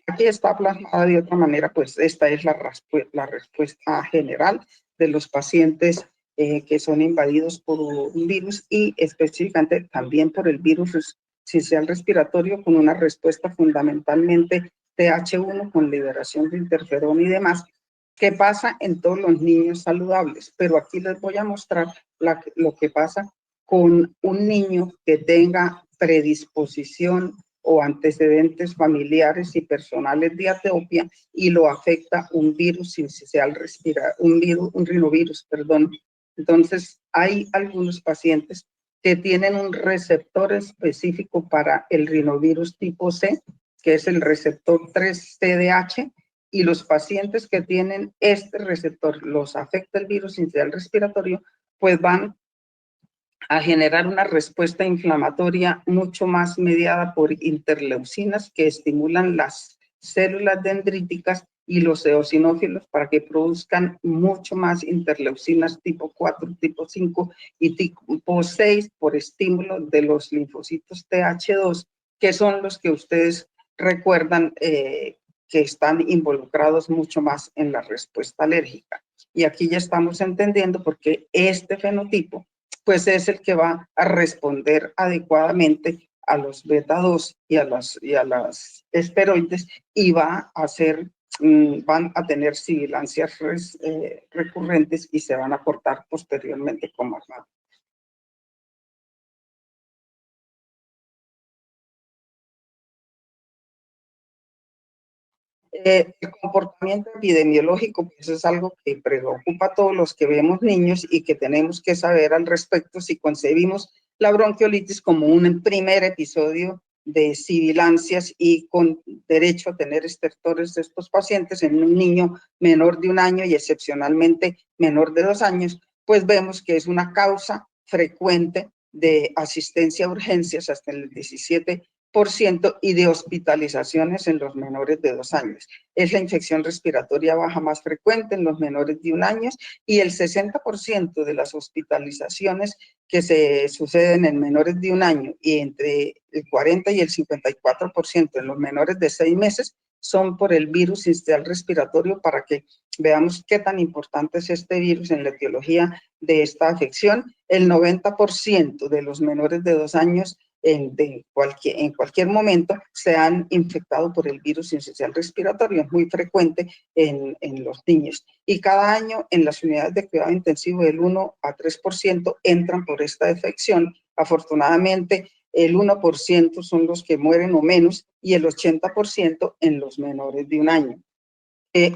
Aquí está plasmada de otra manera, pues esta es la respuesta general de los pacientes que son invadidos por un virus, y específicamente también por el virus sincicial respiratorio, con una respuesta fundamentalmente TH1 con liberación de interferón y demás, que pasa en todos los niños saludables. Pero aquí les voy a mostrar lo que pasa con un niño que tenga predisposición o antecedentes familiares y personales de atiopia, y lo afecta un virus sincicial respiratorio, un rinovirus, perdón. Entonces, hay algunos pacientes que tienen un receptor específico para el rinovirus tipo C, que es el receptor 3-CDH, y los pacientes que tienen este receptor los afecta el virus sincicial respiratorio, pues van a generar una respuesta inflamatoria mucho más mediada por interleucinas, que estimulan las células dendríticas y los eosinófilos para que produzcan mucho más interleucinas tipo 4, tipo 5 y tipo 6 por estímulo de los linfocitos TH2, que son los que ustedes recuerdan que están involucrados mucho más en la respuesta alérgica. Y aquí ya estamos entendiendo por qué este fenotipo pues es el que va a responder adecuadamente a los beta 2 y a las esteroides, y va a hacer, van a tener sibilancias recurrentes y se van a cortar posteriormente como asmáticos. El comportamiento epidemiológico, pues es algo que preocupa a todos los que vemos niños y que tenemos que saber al respecto si concebimos la bronquiolitis como un primer episodio de sibilancias y con derecho a tener estertores de estos pacientes en un niño menor de 1 año y excepcionalmente menor de 2 años, pues vemos que es una causa frecuente de asistencia a urgencias hasta el 17% y de hospitalizaciones en los menores de 2 años. Es la infección respiratoria baja más frecuente en los menores de 1 año y el 60% de las hospitalizaciones que se suceden en menores de 1 año y entre el 40 y el 54% en los menores de 6 meses son por el virus sincicial respiratorio, para que veamos qué tan importante es este virus en la etiología de esta afección. El 90% de los menores de 2 años en cualquier momento se han infectado por el virus sincicial respiratorio. Es muy frecuente en los niños. Y cada año en las unidades de cuidado intensivo del 1 a 3% entran por esta infección. Afortunadamente, el 1% son los que mueren o menos y el 80% en los menores de 1 año.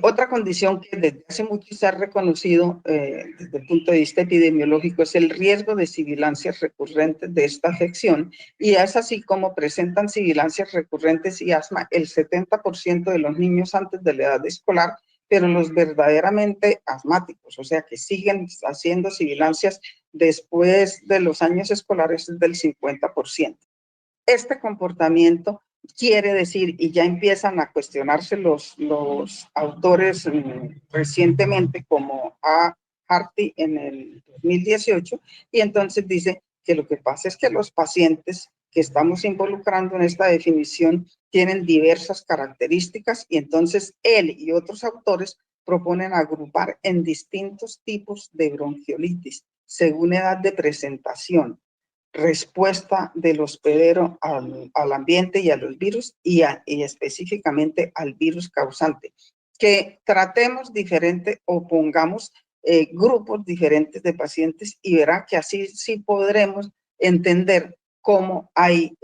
Otra condición que desde hace mucho se ha reconocido desde el punto de vista epidemiológico es el riesgo de sibilancias recurrentes de esta afección, y es así como presentan sibilancias recurrentes y asma el 70% de los niños antes de la edad escolar, pero los verdaderamente asmáticos, o sea que siguen haciendo sibilancias después de los años escolares, es del 50%. Este comportamiento quiere decir, y ya empiezan a cuestionarse los autores recientemente, como A. Harty en el 2018, y entonces dice que lo que pasa es que los pacientes que estamos involucrando en esta definición tienen diversas características, y entonces él y otros autores proponen agrupar en distintos tipos de bronquiolitis según edad de presentación, respuesta del hospedero al ambiente y a los virus, y específicamente al virus causante. Que tratemos diferente o pongamos grupos diferentes de pacientes, y verá que así sí podremos entender cómo hay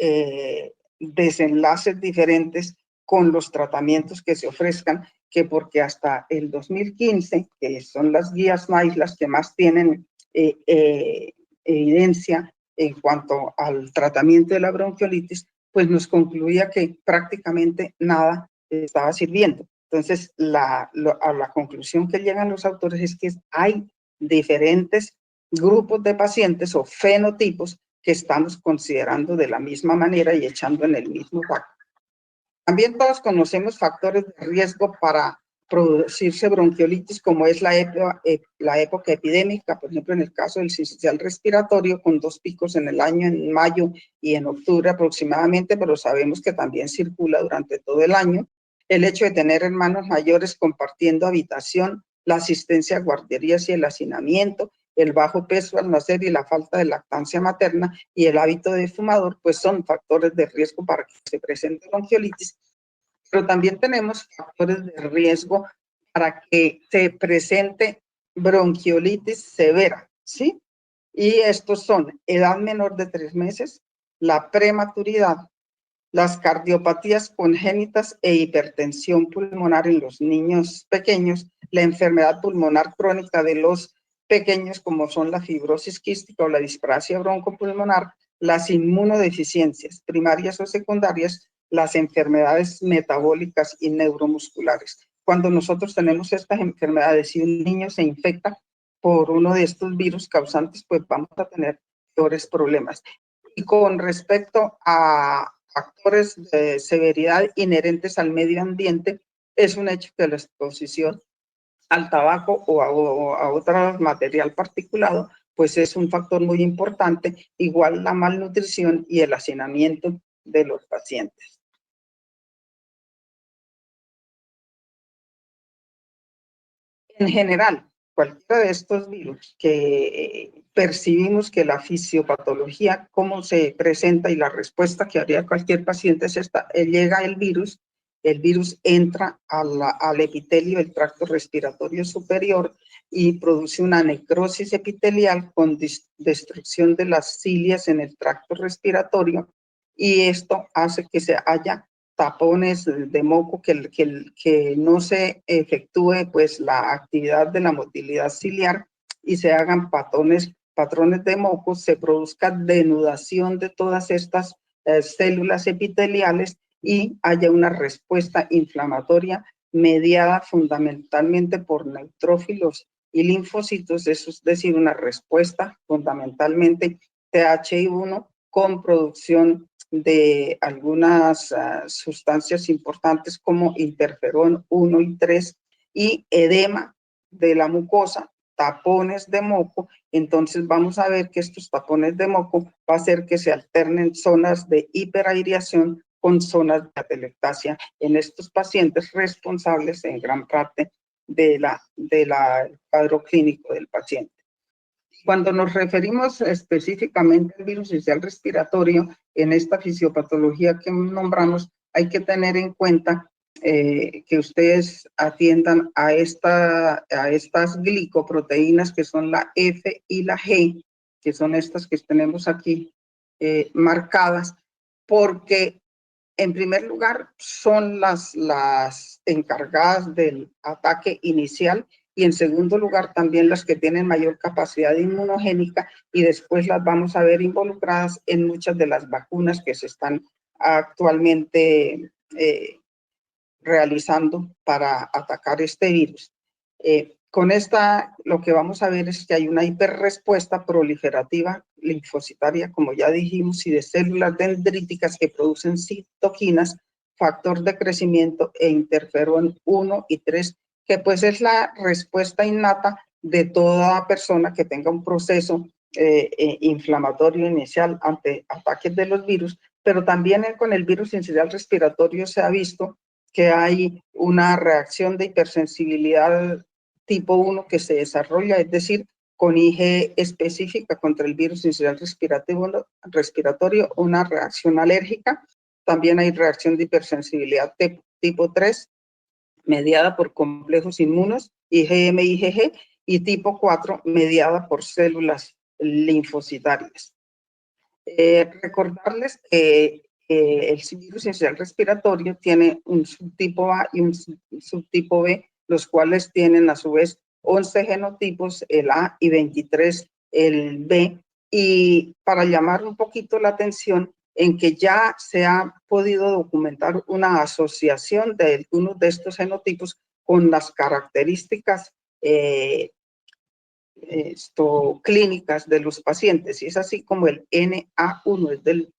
desenlaces diferentes con los tratamientos que se ofrezcan, que porque hasta el 2015, que son las guías MAIS las que más tienen evidencia en cuanto al tratamiento de la bronquiolitis, pues nos concluía que prácticamente nada estaba sirviendo. Entonces, a la conclusión que llegan los autores es que hay diferentes grupos de pacientes o fenotipos que estamos considerando de la misma manera y echando en el mismo saco. También todos conocemos factores de riesgo para producirse bronquiolitis, como es la época epidémica, por ejemplo, en el caso del sincicial respiratorio, con 2 picos en el año, en mayo y en octubre aproximadamente, pero sabemos que también circula durante todo el año. El hecho de tener hermanos mayores compartiendo habitación, la asistencia a guarderías y el hacinamiento, el bajo peso al nacer y la falta de lactancia materna y el hábito de fumador, pues son factores de riesgo para que se presente bronquiolitis. Pero también tenemos factores de riesgo para que se presente bronquiolitis severa, ¿sí? Y estos son edad menor de 3 meses, la prematuridad, las cardiopatías congénitas e hipertensión pulmonar en los niños pequeños, la enfermedad pulmonar crónica de los pequeños, como son la fibrosis quística o la displasia broncopulmonar, las inmunodeficiencias primarias o secundarias, las enfermedades metabólicas y neuromusculares. Cuando nosotros tenemos estas enfermedades y un niño se infecta por uno de estos virus causantes, pues vamos a tener peores problemas. Y con respecto a factores de severidad inherentes al medio ambiente, es un hecho que la exposición al tabaco o a otro material particulado, pues es un factor muy importante, igual la malnutrición y el hacinamiento de los pacientes. En general, cualquiera de estos virus que percibimos que la fisiopatología, cómo se presenta y la respuesta que haría cualquier paciente es esta: llega el virus entra al epitelio del tracto respiratorio superior y produce una necrosis epitelial con destrucción de las cilias en el tracto respiratorio, y esto hace que se haya tapones de moco, que no se efectúe pues la actividad de la motilidad ciliar y se hagan patrones de moco, se produzca denudación de todas estas células epiteliales y haya una respuesta inflamatoria mediada fundamentalmente por neutrófilos y linfocitos, eso es decir, una respuesta fundamentalmente TH1 con producción de algunas sustancias importantes como interferón 1 y 3 y edema de la mucosa, tapones de moco. Entonces vamos a ver que estos tapones de moco va a hacer que se alternen zonas de hiperaireación con zonas de atelectasia en estos pacientes, responsables en gran parte del cuadro clínico del paciente. Cuando nos referimos específicamente al virus sincicial respiratorio, en esta fisiopatología que nombramos, hay que tener en cuenta que ustedes atiendan a estas glicoproteínas, que son la F y la G, que son estas que tenemos aquí marcadas, porque en primer lugar son las encargadas del ataque inicial, y en segundo lugar también las que tienen mayor capacidad inmunogénica, y después las vamos a ver involucradas en muchas de las vacunas que se están actualmente realizando para atacar este virus. Con esta, lo que vamos a ver es que hay una hiperrespuesta proliferativa linfocitaria, como ya dijimos, y de células dendríticas que producen citoquinas, factor de crecimiento e interferón 1 y 3, que pues es la respuesta innata de toda persona que tenga un proceso inflamatorio inicial ante ataques de los virus. Pero también con el virus sincicial respiratorio se ha visto que hay una reacción de hipersensibilidad tipo 1 que se desarrolla, es decir, con IgE específica contra el virus sincicial respiratorio, una reacción alérgica. También hay reacción de hipersensibilidad tipo 3, mediada por complejos inmunos, IgM, IgG, y tipo 4, mediada por células linfocitarias. Recordarles que el virus sincicial respiratorio tiene un subtipo A y un subtipo B, los cuales tienen a su vez 11 genotipos, el A, y 23 el B, y para llamar un poquito la atención en que ya se ha podido documentar una asociación de algunos de estos genotipos con las características clínicas de los pacientes, y es así como el NA1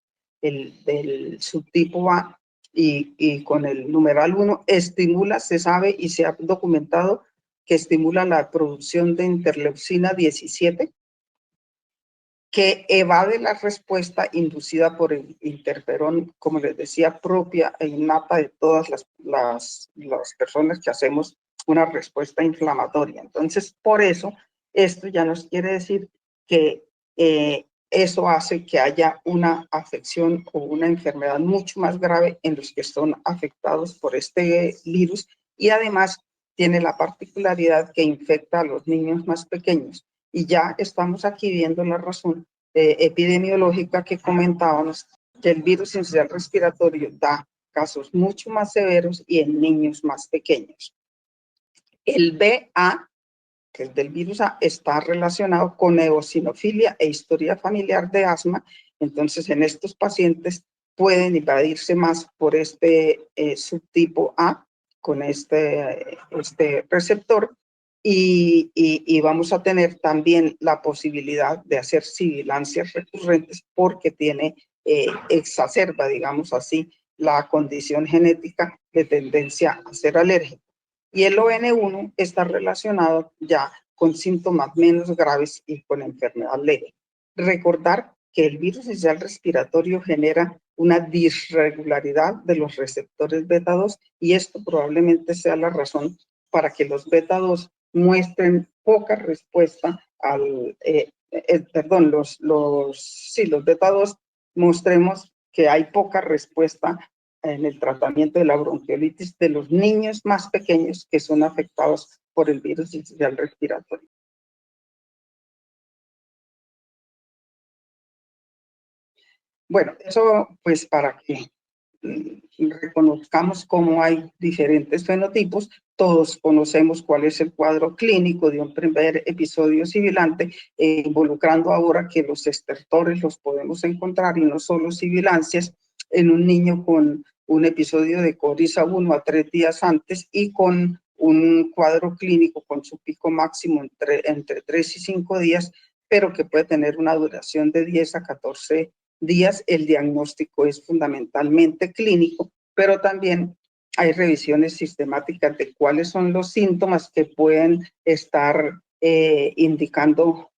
es del subtipo A, y con el numeral 1 estimula, se sabe y se ha documentado que estimula la producción de interleucina 17, que evade la respuesta inducida por el interferón, como les decía, propia e innata de todas las personas que hacemos una respuesta inflamatoria. Entonces, por eso, esto ya nos quiere decir que eso hace que haya una afección o una enfermedad mucho más grave en los que son afectados por este virus, y además tiene la particularidad que infecta a los niños más pequeños. Y ya estamos aquí viendo la razón epidemiológica que comentábamos, que el virus sincicial respiratorio da casos mucho más severos y en niños más pequeños. El BA, que es del virus A, está relacionado con eosinofilia e historia familiar de asma. Entonces, en estos pacientes pueden invadirse más por este subtipo A con este receptor, y vamos a tener también la posibilidad de hacer sibilancias recurrentes porque exacerba, digamos así, la condición genética de tendencia a ser alérgico. Y el ON1 está relacionado ya con síntomas menos graves y con enfermedad leve. Recordar que el virus sincicial respiratorio genera una disregularidad de los receptores beta 2, y esto probablemente sea la razón para que los beta 2 muestren poca respuesta al, perdón, los beta 2, mostremos que hay poca respuesta en el tratamiento de la bronquiolitis de los niños más pequeños que son afectados por el virus sincicial respiratorio. Bueno, eso pues para que reconozcamos cómo hay diferentes fenotipos, todos conocemos cuál es el cuadro clínico de un primer episodio sibilante, involucrando ahora que los estertores los podemos encontrar y no solo sibilancias en un niño con un episodio de coriza 1 a 3 días antes y con un cuadro clínico con su pico máximo entre 3 y 5 días, pero que puede tener una duración de 10 a 14 días. El diagnóstico es fundamentalmente clínico, pero también hay revisiones sistemáticas de cuáles son los síntomas que pueden estar indicando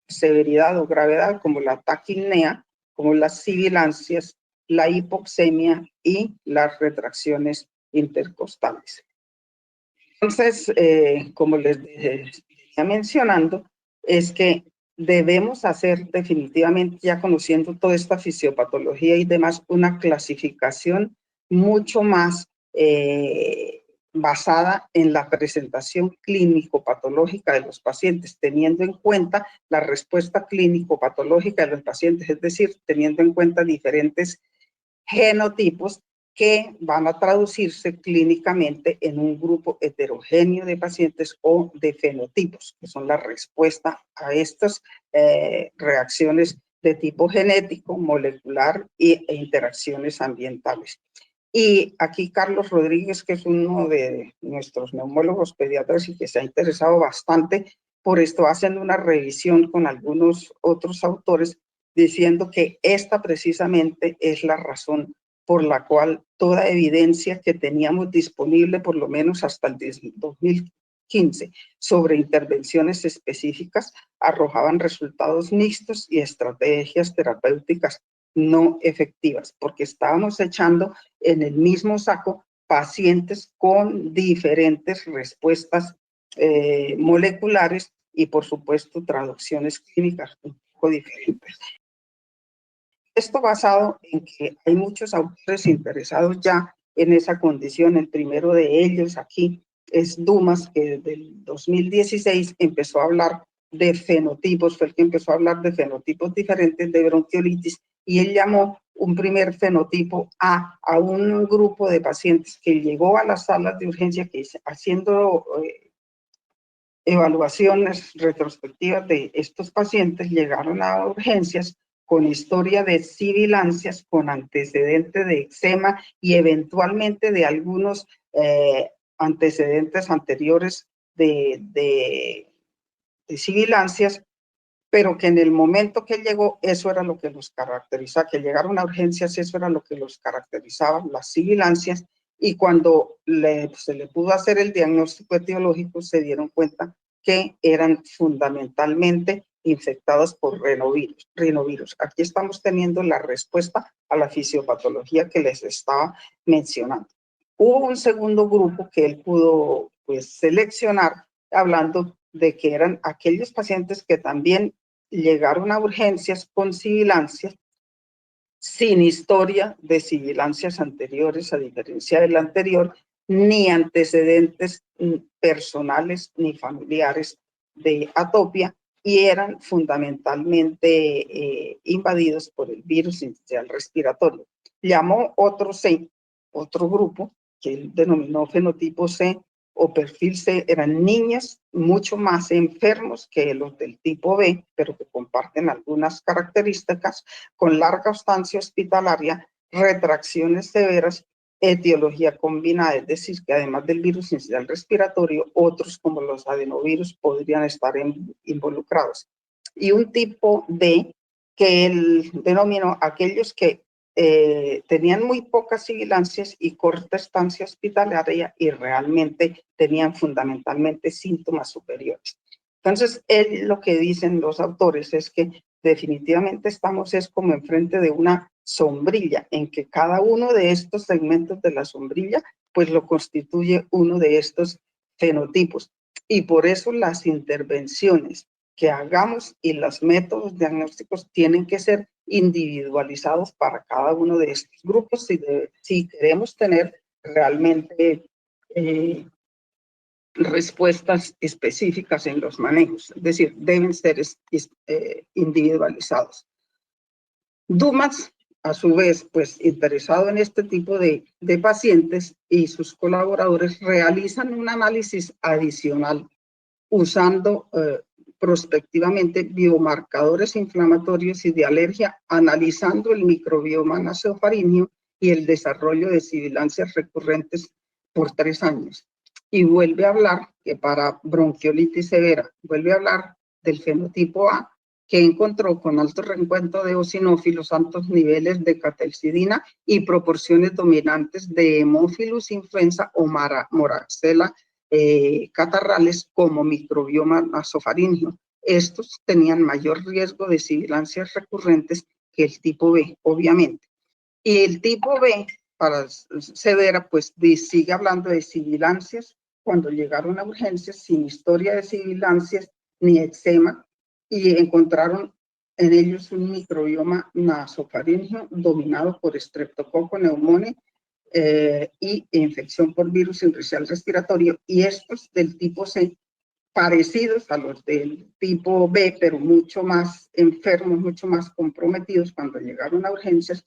severidad o gravedad, como la taquipnea, como las sibilancias, la hipoxemia y las retracciones intercostales. Entonces, como les venía mencionando, es que debemos hacer definitivamente, ya conociendo toda esta fisiopatología y demás, una clasificación mucho más basada en la presentación clínico-patológica de los pacientes, teniendo en cuenta la respuesta clínico-patológica de los pacientes, es decir, teniendo en cuenta diferentes genotipos que van a traducirse clínicamente en un grupo heterogéneo de pacientes o de fenotipos, que son la respuesta a estas reacciones de tipo genético, molecular e interacciones ambientales. Y aquí Carlos Rodríguez, que es uno de nuestros neumólogos pediatras y que se ha interesado bastante por esto, hacen una revisión con algunos otros autores diciendo que esta precisamente es la razón por la cual toda evidencia que teníamos disponible, por lo menos hasta el 2015, sobre intervenciones específicas, arrojaban resultados mixtos y estrategias terapéuticas no efectivas, porque estábamos echando en el mismo saco pacientes con diferentes respuestas moleculares y, por supuesto, traducciones clínicas un poco diferentes. Esto basado en que hay muchos autores interesados ya en esa condición. El primero de ellos aquí es Dumas, que desde el 2016 empezó a hablar de fenotipos, fue el que empezó a hablar de fenotipos diferentes de bronquiolitis, y él llamó un primer fenotipo a un grupo de pacientes que llegó a las salas de urgencia, que haciendo evaluaciones retrospectivas de estos pacientes, llegaron a urgencias con historia de sibilancias, con antecedente de eczema y eventualmente de algunos antecedentes anteriores de sibilancias, pero que en el momento que llegó, eso era lo que los caracterizaba, que llegaron a urgencias, eso era lo que los caracterizaba, las sibilancias, y cuando se le pudo hacer el diagnóstico etiológico, se dieron cuenta que eran fundamentalmente infectados por rinovirus. Aquí estamos teniendo la respuesta a la fisiopatología que les estaba mencionando. Hubo un segundo grupo que él pudo pues seleccionar, hablando de que eran aquellos pacientes que también llegaron a urgencias con sibilancias, sin historia de sibilancias anteriores, a diferencia del anterior, ni antecedentes personales ni familiares de atopia, y eran fundamentalmente invadidos por el virus sincicial respiratorio. Llamó otro grupo, que él denominó fenotipo C o perfil C, eran niños mucho más enfermos que los del tipo B, pero que comparten algunas características, con larga estancia hospitalaria, retracciones severas, etiología combinada, es decir, que además del virus sincicial respiratorio, otros como los adenovirus podrían estar involucrados. Y un tipo D, que él denominó aquellos que tenían muy pocas sibilancias y corta estancia hospitalaria y realmente tenían fundamentalmente síntomas superiores. Entonces, lo que dicen los autores es que definitivamente estamos como enfrente de una sombrilla, en que cada uno de estos segmentos de la sombrilla pues lo constituye uno de estos fenotipos. y por eso las intervenciones que hagamos y los métodos diagnósticos tienen que ser individualizados para cada uno de estos grupos si queremos tener realmente respuestas específicas en los manejos, es decir, deben ser individualizados. Dumas, a su vez, pues interesado en este tipo de pacientes y sus colaboradores realizan un análisis adicional usando prospectivamente biomarcadores inflamatorios y de alergia, analizando el microbioma nasofaríngeo y el desarrollo de sibilancias recurrentes por 3 años. Y vuelve a hablar que para bronquiolitis severa, vuelve a hablar del fenotipo A, que encontró con alto reencuentro de eosinófilos, altos niveles de catelcidina y proporciones dominantes de Haemophilus influenza o Moraxella catarrales como microbioma nasofaríngeo. Estos tenían mayor riesgo de sibilancias recurrentes que el tipo B, obviamente. Y el tipo B, para severa, pues sigue hablando de sibilancias cuando llegaron a urgencias sin historia de sibilancias ni eczema, y encontraron en ellos un microbioma nasofaríngeo dominado por Streptococcus pneumoniae y infección por virus sincicial respiratorio, y estos del tipo C, parecidos a los del tipo B, pero mucho más enfermos, mucho más comprometidos cuando llegaron a urgencias,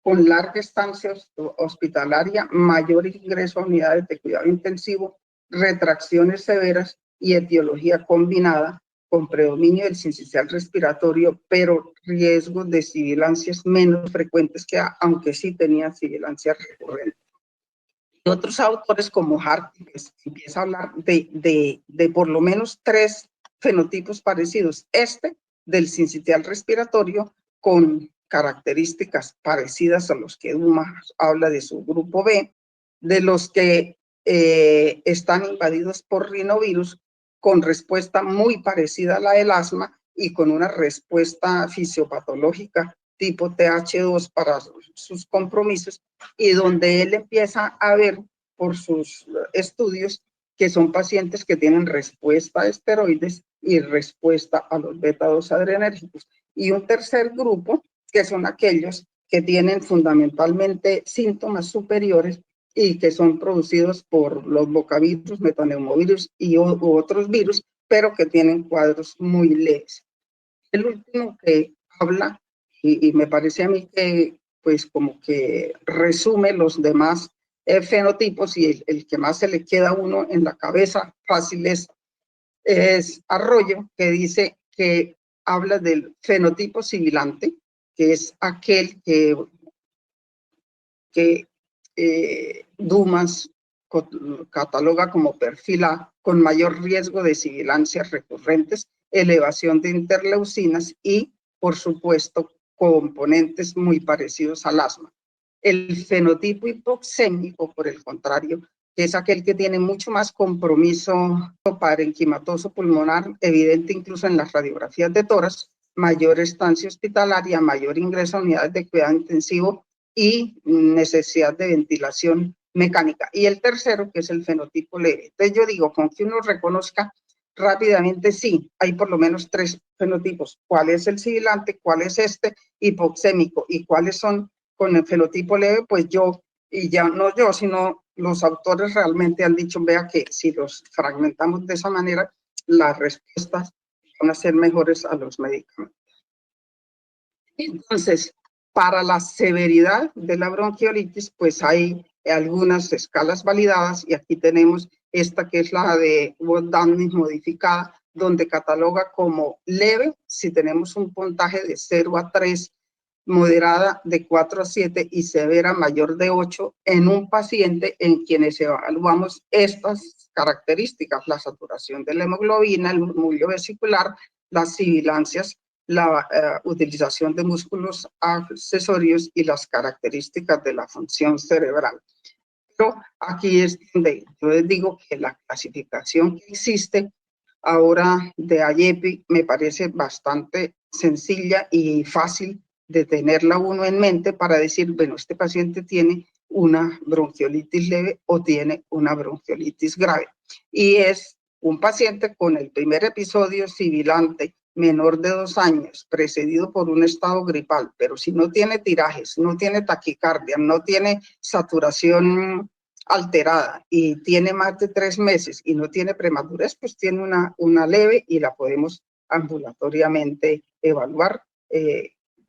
con larga estancia hospitalaria, mayor ingreso a unidades de cuidado intensivo, retracciones severas y etiología combinada, con predominio del sincicial respiratorio, pero riesgos de sibilancias menos frecuentes que A, aunque sí tenían sibilancias recurrentes. Y otros autores como Hart pues, empieza a hablar de por lo menos 3 fenotipos parecidos. Este del sincicial respiratorio con características parecidas a los que Dumas habla de su grupo B, de los que están invadidos por rinovirus con respuesta muy parecida a la del asma y con una respuesta fisiopatológica tipo TH2 para sus compromisos, y donde él empieza a ver por sus estudios que son pacientes que tienen respuesta a esteroides y respuesta a los beta-2 adrenérgicos. Y un tercer grupo, que son aquellos que tienen fundamentalmente síntomas superiores y que son producidos por los bocavirus, metaneumovirus y otros virus, pero que tienen cuadros muy leves. El último que habla, y me parece a mí que pues como que resume los demás fenotipos, y el que más se le queda a uno en la cabeza fácil es Arroyo, que dice que habla del fenotipo sibilante, que es aquel que Dumas cataloga como perfil A, con mayor riesgo de sibilancias recurrentes, elevación de interleucinas y, por supuesto, componentes muy parecidos al asma. El fenotipo hipoxémico, por el contrario, que es aquel que tiene mucho más compromiso parenquimatoso pulmonar, evidente incluso en las radiografías de tórax, mayor estancia hospitalaria, mayor ingreso a unidades de cuidado intensivo y necesidad de ventilación mecánica. Y el tercero, que es el fenotipo leve. Entonces yo digo, con que uno reconozca rápidamente, sí, hay por lo menos 3 fenotipos. ¿Cuál es el sibilante? ¿Cuál es este hipoxémico? ¿Y cuáles son con el fenotipo leve? Pues yo, y ya no yo, sino los autores realmente han dicho, vea que si los fragmentamos de esa manera, las respuestas van a ser mejores a los medicamentos. Entonces, para la severidad de la bronquiolitis, pues hay algunas escalas validadas, y aquí tenemos esta que es la de Wood-Downing modificada, donde cataloga como leve si tenemos un puntaje de 0 a 3, moderada de 4 a 7 y severa mayor de 8 en un paciente en quienes evaluamos estas características: la saturación de la hemoglobina, el murmullo vesicular, las sibilancias, la utilización de músculos accesorios y las características de la función cerebral. Pero aquí es donde yo les digo que la clasificación que existe ahora de IEPI me parece bastante sencilla y fácil de tenerla uno en mente para decir, bueno, este paciente tiene una bronquiolitis leve o tiene una bronquiolitis grave. Y es un paciente con el primer episodio sibilante menor de 2 años, precedido por un estado gripal, pero si no tiene tirajes, no tiene taquicardia, no tiene saturación alterada y tiene más de 3 meses y no tiene prematurez, pues tiene una leve y la podemos ambulatoriamente evaluar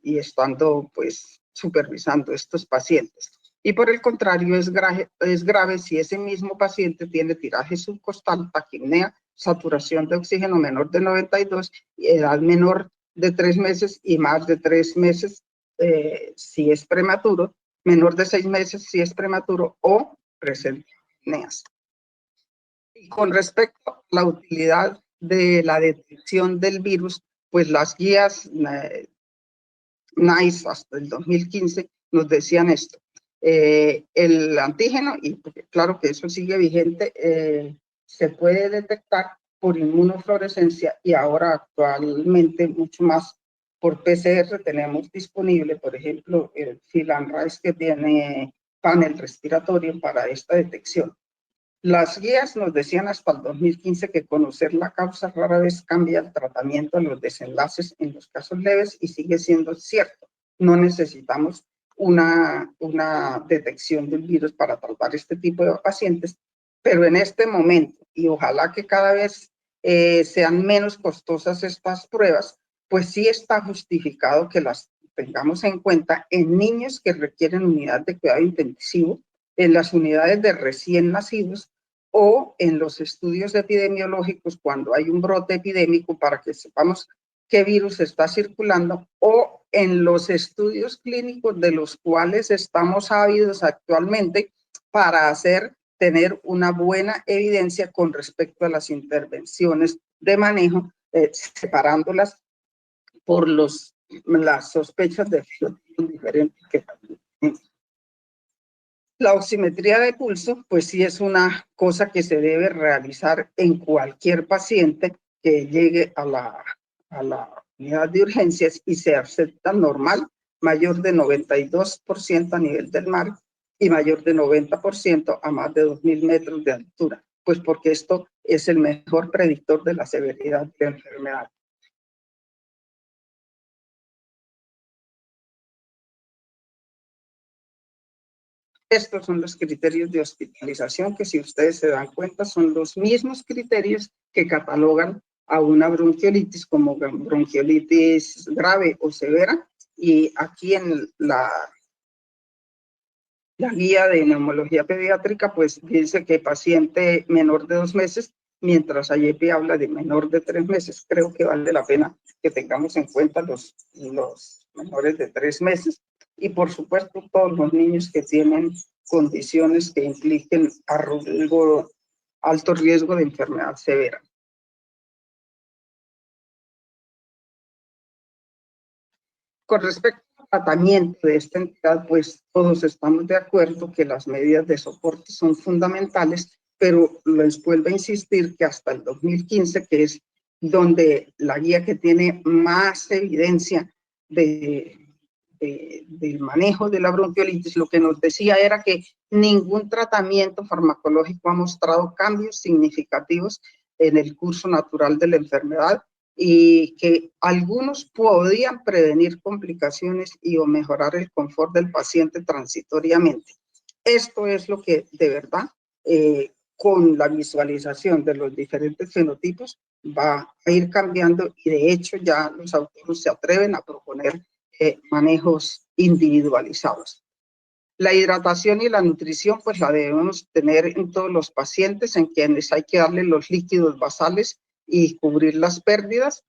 y estando pues supervisando estos pacientes. Y por el contrario, es grave si ese mismo paciente tiene tiraje subcostal, taquipnea, saturación de oxígeno menor de 92, edad menor de 3 meses y más de 3 meses si es prematuro, menor de 6 meses si es prematuro o presenta apneas. Y con respecto a la utilidad de la detección del virus, pues las guías NICE hasta el 2015 nos decían esto. El antígeno, y claro que eso sigue vigente, se puede detectar por inmunofluorescencia y ahora actualmente mucho más por PCR tenemos disponible, por ejemplo, el Philan-Rice que tiene panel respiratorio para esta detección. Las guías nos decían hasta el 2015 que conocer la causa rara vez cambia el tratamiento en los desenlaces en los casos leves y sigue siendo cierto. No necesitamos una detección del virus para tratar este tipo de pacientes, pero en este momento, y ojalá que cada vez sean menos costosas estas pruebas, pues sí está justificado que las tengamos en cuenta en niños que requieren unidad de cuidado intensivo, en las unidades de recién nacidos o en los estudios epidemiológicos cuando hay un brote epidémico para que sepamos qué virus está circulando o en los estudios clínicos de los cuales estamos ávidos actualmente para tener una buena evidencia con respecto a las intervenciones de manejo, separándolas por las sospechas de fenotipos diferentes que también. La oximetría de pulso, pues sí es una cosa que se debe realizar en cualquier paciente que llegue a la unidad de urgencias y se acepta normal, mayor de 92% a nivel del mar y mayor de 90% a más de 2.000 metros de altura, pues porque esto es el mejor predictor de la severidad de la enfermedad. Estos son los criterios de hospitalización que, si ustedes se dan cuenta, son los mismos criterios que catalogan a una bronquiolitis como bronquiolitis grave o severa. Y aquí en la guía de neumología pediátrica, pues dice que paciente menor de 2 meses, mientras AYEPI habla de menor de 3 meses. Creo que vale la pena que tengamos en cuenta los menores de 3 meses. Y por supuesto, todos los niños que tienen condiciones que impliquen alto riesgo de enfermedad severa. Con respecto al tratamiento de esta entidad, pues todos estamos de acuerdo que las medidas de soporte son fundamentales, pero les vuelvo a insistir que hasta el 2015, que es donde la guía que tiene más evidencia del manejo de la bronquiolitis, lo que nos decía era que ningún tratamiento farmacológico ha mostrado cambios significativos en el curso natural de la enfermedad y que algunos podían prevenir complicaciones y o mejorar el confort del paciente transitoriamente. Esto es lo que de verdad, con la visualización de los diferentes fenotipos, va a ir cambiando y de hecho ya los autores se atreven a proponer manejos individualizados. La hidratación y la nutrición, pues la debemos tener en todos los pacientes en quienes hay que darle los líquidos basales y cubrir las pérdidas.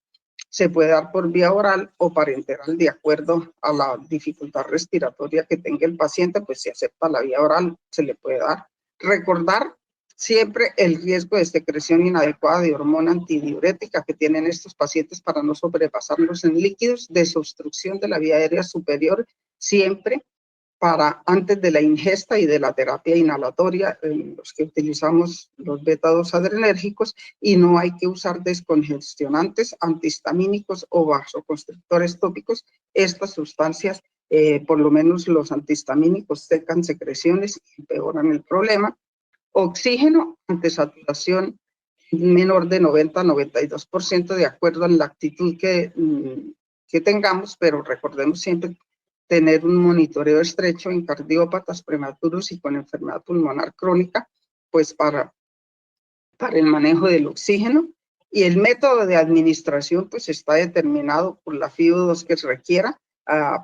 Se puede dar por vía oral o parenteral de acuerdo a la dificultad respiratoria que tenga el paciente, pues si acepta la vía oral se le puede dar. Recordar siempre el riesgo de secreción inadecuada de hormona antidiurética que tienen estos pacientes para no sobrepasarlos en líquidos, desobstrucción de la vía aérea superior, siempre para antes de la ingesta y de la terapia inhalatoria, en los que utilizamos los beta-2 adrenérgicos, y no hay que usar descongestionantes, antihistamínicos o vasoconstrictores tópicos. Estas sustancias, por lo menos los antihistamínicos, secan secreciones y empeoran el problema. Oxígeno ante saturación menor de 90 a 92% de acuerdo a la actitud que tengamos, pero recordemos siempre tener un monitoreo estrecho en cardiópatas prematuros y con enfermedad pulmonar crónica, pues para el manejo del oxígeno. Y el método de administración pues está determinado por la FIO2 que se requiera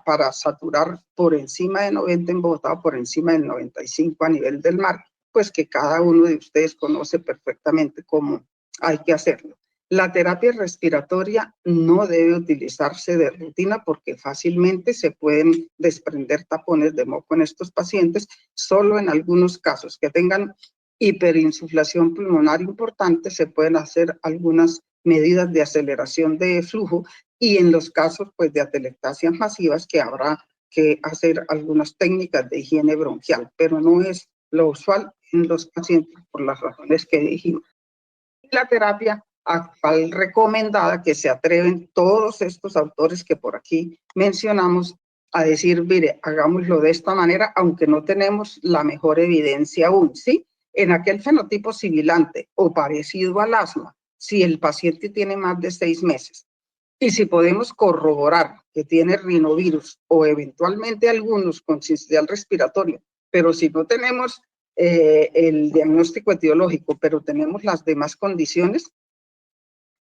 para saturar por encima de 90 en Bogotá, por encima del 95 a nivel del mar, pues que cada uno de ustedes conoce perfectamente cómo hay que hacerlo. La terapia respiratoria no debe utilizarse de rutina porque fácilmente se pueden desprender tapones de moco en estos pacientes, solo en algunos casos que tengan hiperinsuflación pulmonar importante se pueden hacer algunas medidas de aceleración de flujo y en los casos pues de atelectasias masivas que habrá que hacer algunas técnicas de higiene bronquial, pero no es lo usual en los pacientes por las razones que dijimos. La terapia actual recomendada que se atreven todos estos autores que por aquí mencionamos a decir, mire, hagámoslo de esta manera, aunque no tenemos la mejor evidencia aún, ¿sí? En aquel fenotipo sibilante o parecido al asma, si el paciente tiene más de 6 meses y si podemos corroborar que tiene rinovirus o eventualmente algunos con sincitial respiratorio, pero si no tenemos el diagnóstico etiológico, pero tenemos las demás condiciones,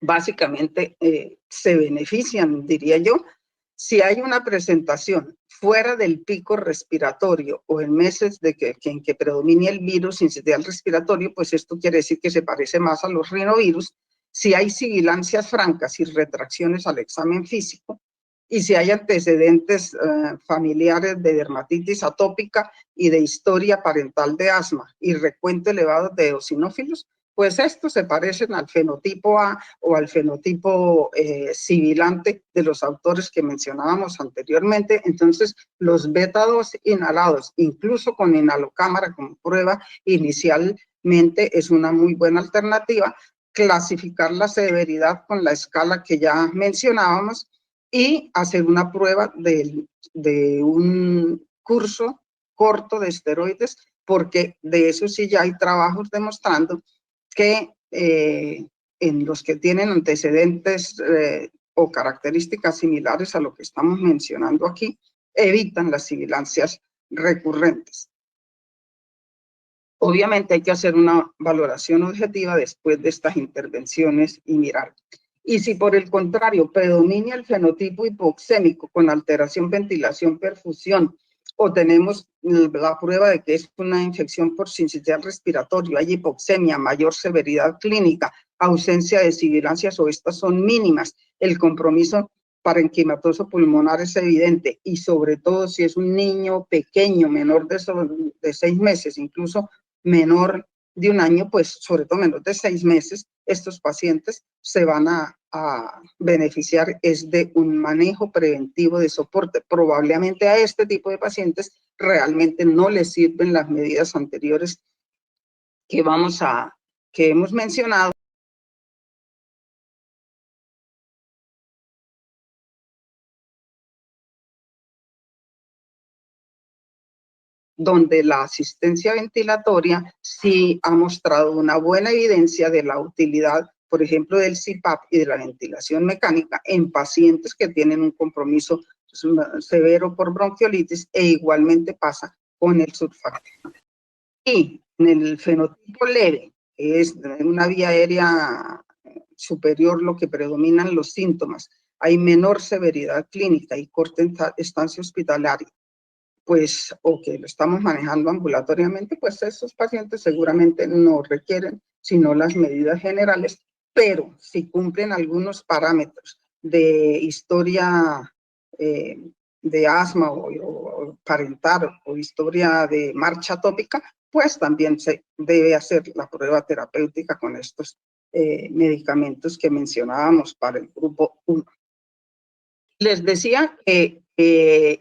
básicamente se benefician, diría yo, si hay una presentación fuera del pico respiratorio o en meses en que predomine el virus sincitial respiratorio, pues esto quiere decir que se parece más a los rinovirus. Si hay sibilancias francas y retracciones al examen físico, y si hay antecedentes familiares de dermatitis atópica y de historia parental de asma y recuento elevado de eosinófilos, pues estos se parecen al fenotipo A o al fenotipo sibilante de los autores que mencionábamos anteriormente. Entonces, los beta-2 inhalados, incluso con inhalocámara como prueba inicialmente, es una muy buena alternativa. Clasificar la severidad con la escala que ya mencionábamos y hacer una prueba de un curso corto de esteroides, porque de eso sí ya hay trabajos demostrando que en los que tienen antecedentes o características similares a lo que estamos mencionando aquí, evitan las sibilancias recurrentes. Obviamente hay que hacer una valoración objetiva después de estas intervenciones y mirar. Y si por el contrario predomina el fenotipo hipoxémico con alteración, ventilación, perfusión, o tenemos la prueba de que es una infección por sincitial respiratorio, hay hipoxemia, mayor severidad clínica, ausencia de sibilancias o estas son mínimas, el compromiso parenquimatoso pulmonar es evidente y sobre todo si es un niño pequeño, menor de 6 meses, incluso menor de 1 año, pues sobre todo menor de 6 meses, estos pacientes se van a beneficiar es de un manejo preventivo de soporte. Probablemente a este tipo de pacientes realmente no les sirven las medidas anteriores que hemos mencionado. Donde la asistencia ventilatoria sí ha mostrado una buena evidencia de la utilidad, por ejemplo, del CPAP y de la ventilación mecánica en pacientes que tienen un compromiso severo por bronquiolitis e igualmente pasa con el surfactante. Y en el fenotipo leve, que es una vía aérea superior lo que predominan los síntomas, hay menor severidad clínica y corta estancia hospitalaria, pues, o que lo estamos manejando ambulatoriamente, pues esos pacientes seguramente no requieren sino las medidas generales, pero si cumplen algunos parámetros de historia de asma o parental o historia de marcha atópica, pues también se debe hacer la prueba terapéutica con estos medicamentos que mencionábamos para el grupo 1. Les decía que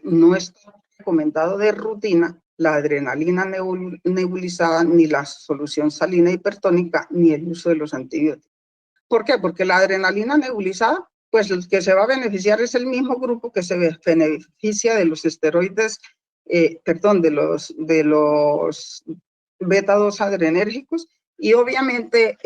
no está recomendado de rutina la adrenalina nebulizada, ni la solución salina hipertónica, ni el uso de los antibióticos. ¿Por qué? Porque la adrenalina nebulizada, pues el que se va a beneficiar es el mismo grupo que se beneficia de los esteroides, de los beta-2 adrenérgicos, y obviamente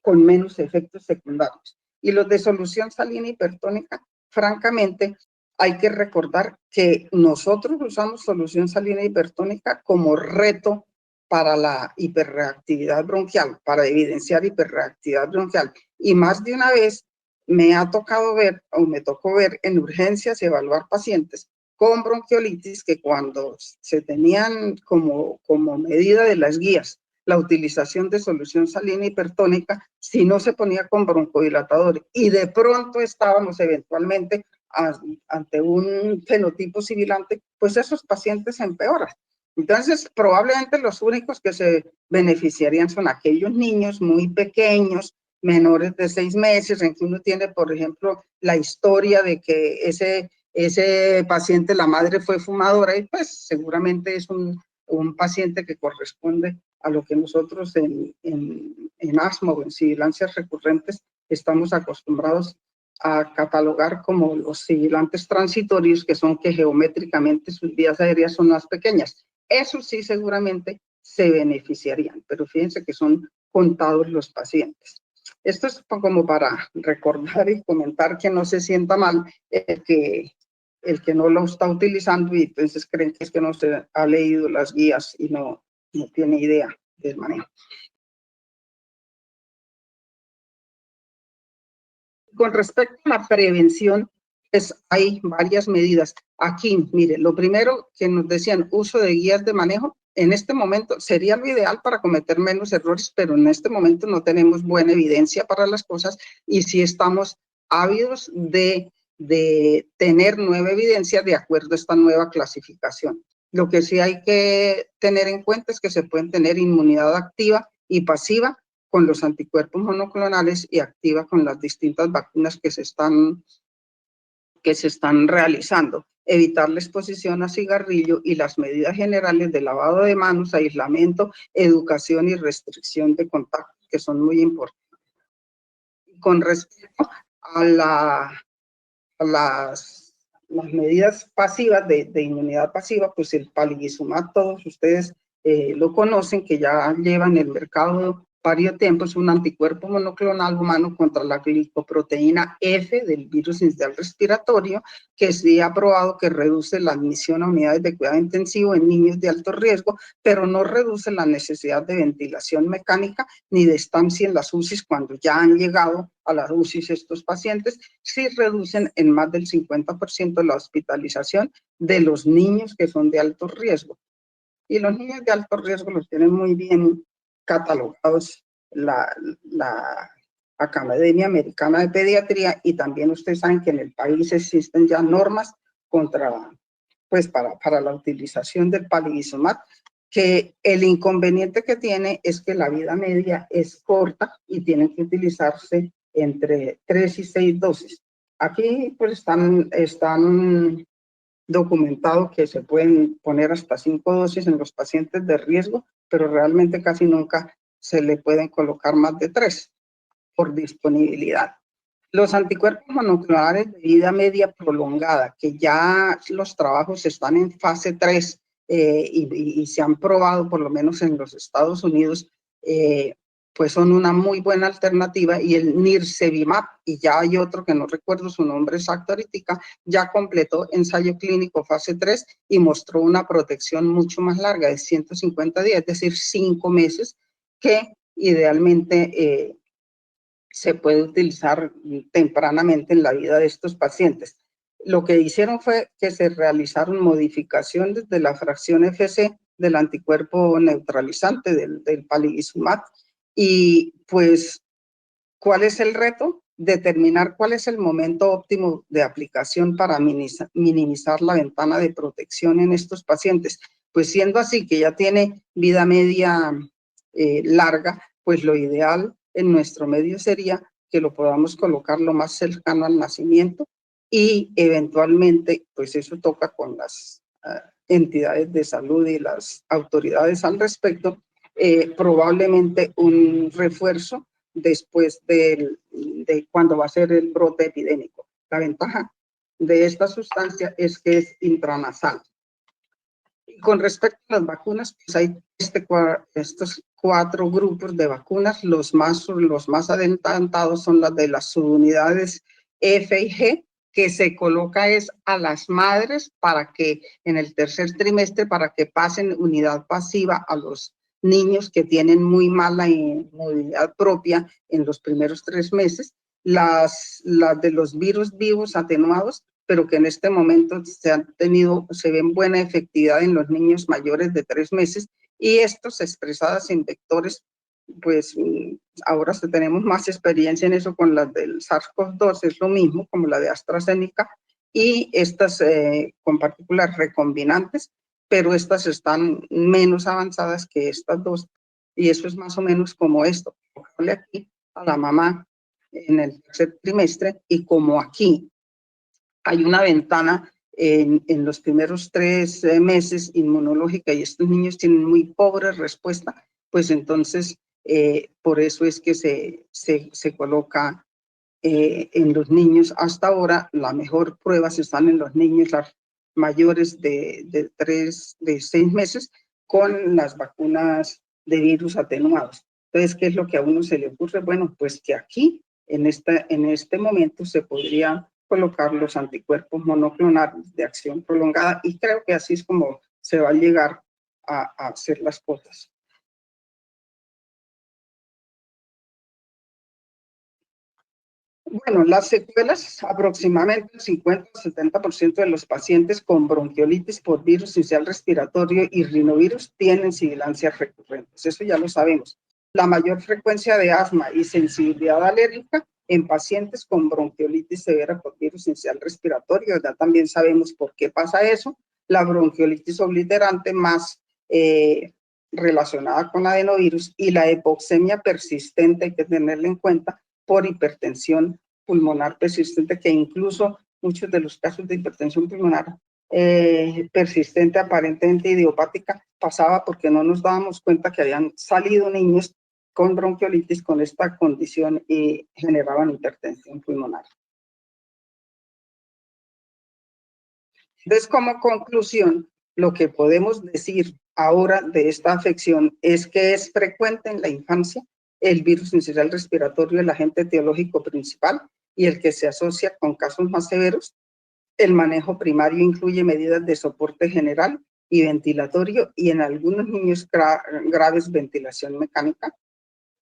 con menos efectos secundarios. Y los de solución salina hipertónica, francamente, hay que recordar que nosotros usamos solución salina hipertónica como reto para la hiperreactividad bronquial, para evidenciar hiperreactividad bronquial. Y más de una vez me ha tocado ver, o me tocó ver en urgencias, evaluar pacientes con bronquiolitis que cuando se tenían como medida de las guías la utilización de solución salina hipertónica, si no se ponía con broncodilatador y de pronto estábamos eventualmente ante un fenotipo sibilante, pues esos pacientes empeoran. Entonces, probablemente los únicos que se beneficiarían son aquellos niños muy pequeños, menores de 6 meses, en que uno tiene, por ejemplo, la historia de que ese paciente, la madre fue fumadora, y pues seguramente es un paciente que corresponde a lo que nosotros en asma o en sibilancias recurrentes estamos acostumbrados a catalogar como los sibilantes transitorios, que son que geométricamente sus vías aéreas son más pequeñas. Eso sí seguramente se beneficiarían, pero fíjense que son contados los pacientes. Esto es como para recordar y comentar que no se sienta mal el que no lo está utilizando y entonces creen que es que no se ha leído las guías y no tiene idea del manejo. Con respecto a la prevención, pues hay varias medidas. Aquí, mire, lo primero que nos decían, uso de guías de manejo, en este momento sería lo ideal para cometer menos errores, pero en este momento no tenemos buena evidencia para las cosas y sí estamos ávidos de tener nueva evidencia de acuerdo a esta nueva clasificación. Lo que sí hay que tener en cuenta es que se pueden tener inmunidad activa y pasiva con los anticuerpos monoclonales y activa con las distintas vacunas que se están realizando. Evitar la exposición a cigarrillo y las medidas generales de lavado de manos, aislamiento, educación y restricción de contacto, que son muy importantes. Con respecto a las medidas pasivas de inmunidad pasiva, pues el palivizumab, todos ustedes lo conocen, que ya lleva en el mercado varios tiempos, un anticuerpo monoclonal humano contra la glicoproteína F del virus incisional respiratorio, que sí ha probado que reduce la admisión a unidades de cuidado intensivo en niños de alto riesgo, pero no reduce la necesidad de ventilación mecánica ni de estancia en las UCIs cuando ya han llegado a las UCIs estos pacientes. Sí reducen en más del 50% la hospitalización de los niños que son de alto riesgo. Y los niños de alto riesgo los tienen muy bien catalogados la Academia Americana de Pediatría, y también ustedes saben que en el país existen ya normas para la utilización del palivizumab, que el inconveniente que tiene es que la vida media es corta y tienen que utilizarse entre 3 y 6 dosis. Aquí pues están documentado que se pueden poner hasta 5 dosis en los pacientes de riesgo, pero realmente casi nunca se le pueden colocar más de 3 por disponibilidad. Los anticuerpos monoclonales de vida media prolongada, que ya los trabajos están en fase 3 y se han probado por lo menos en los Estados Unidos, pues son una muy buena alternativa, y el nirsevimab, y ya hay otro que no recuerdo su nombre exacto ahorita, ya completó ensayo clínico fase 3 y mostró una protección mucho más larga de 150 días, es decir, 5 meses, que idealmente se puede utilizar tempranamente en la vida de estos pacientes. Lo que hicieron fue que se realizaron modificaciones de la fracción FC del anticuerpo neutralizante del palivizumab, y pues, ¿cuál es el reto? Determinar cuál es el momento óptimo de aplicación para minimizar la ventana de protección en estos pacientes. Pues siendo así que ya tiene vida media larga, pues lo ideal en nuestro medio sería que lo podamos colocar lo más cercano al nacimiento, y eventualmente, pues eso toca con las entidades de salud y las autoridades al respecto, probablemente un refuerzo después de cuando va a ser el brote epidémico. La ventaja de esta sustancia es que es intranasal. Y con respecto a las vacunas, pues hay estos 4 grupos de vacunas. Los más adelantados son las de las subunidades F y G, que se coloca es a las madres para que en el tercer trimestre, para que pasen unidad pasiva a los niños que tienen muy mala inmunidad propia en los primeros 3 meses. Las de los virus vivos atenuados, pero que en este momento se ven buena efectividad en los niños mayores de 3 meses, y estos expresadas en vectores, pues ahora tenemos más experiencia en eso con las del SARS-CoV-2, es lo mismo como la de AstraZeneca, y estas con partículas recombinantes, pero estas están menos avanzadas que estas dos, y eso es más o menos como esto, colocarle aquí a la mamá en el tercer trimestre, y como aquí hay una ventana en los primeros 3 meses inmunológica y estos niños tienen muy pobre respuesta, pues entonces por eso es que se coloca en los niños. Hasta ahora la mejor prueba se están en los niños mayores de 6 meses con las vacunas de virus atenuados. Entonces, ¿qué es lo que a uno se le ocurre? Bueno, pues que aquí en este momento se podría colocar los anticuerpos monoclonales de acción prolongada, y creo que así es como se va a llegar a hacer las cosas. Bueno, las secuelas, aproximadamente el 50-70% de los pacientes con bronquiolitis por virus sincicial respiratorio y rinovirus tienen sibilancias recurrentes, eso ya lo sabemos. La mayor frecuencia de asma y sensibilidad alérgica en pacientes con bronquiolitis severa por virus sincicial respiratorio, ya también sabemos por qué pasa eso. La bronquiolitis obliterante más relacionada con adenovirus, y la hipoxemia persistente, hay que tenerla en cuenta, por hipertensión pulmonar persistente, que incluso muchos de los casos de hipertensión pulmonar persistente, aparentemente idiopática, pasaba porque no nos dábamos cuenta que habían salido niños con bronquiolitis con esta condición y generaban hipertensión pulmonar. Entonces, como conclusión, lo que podemos decir ahora de esta afección es que es frecuente en la infancia el virus sincicial respiratorio, el agente etiológico principal y el que se asocia con casos más severos. El manejo primario incluye medidas de soporte general y ventilatorio, y en algunos niños graves ventilación mecánica.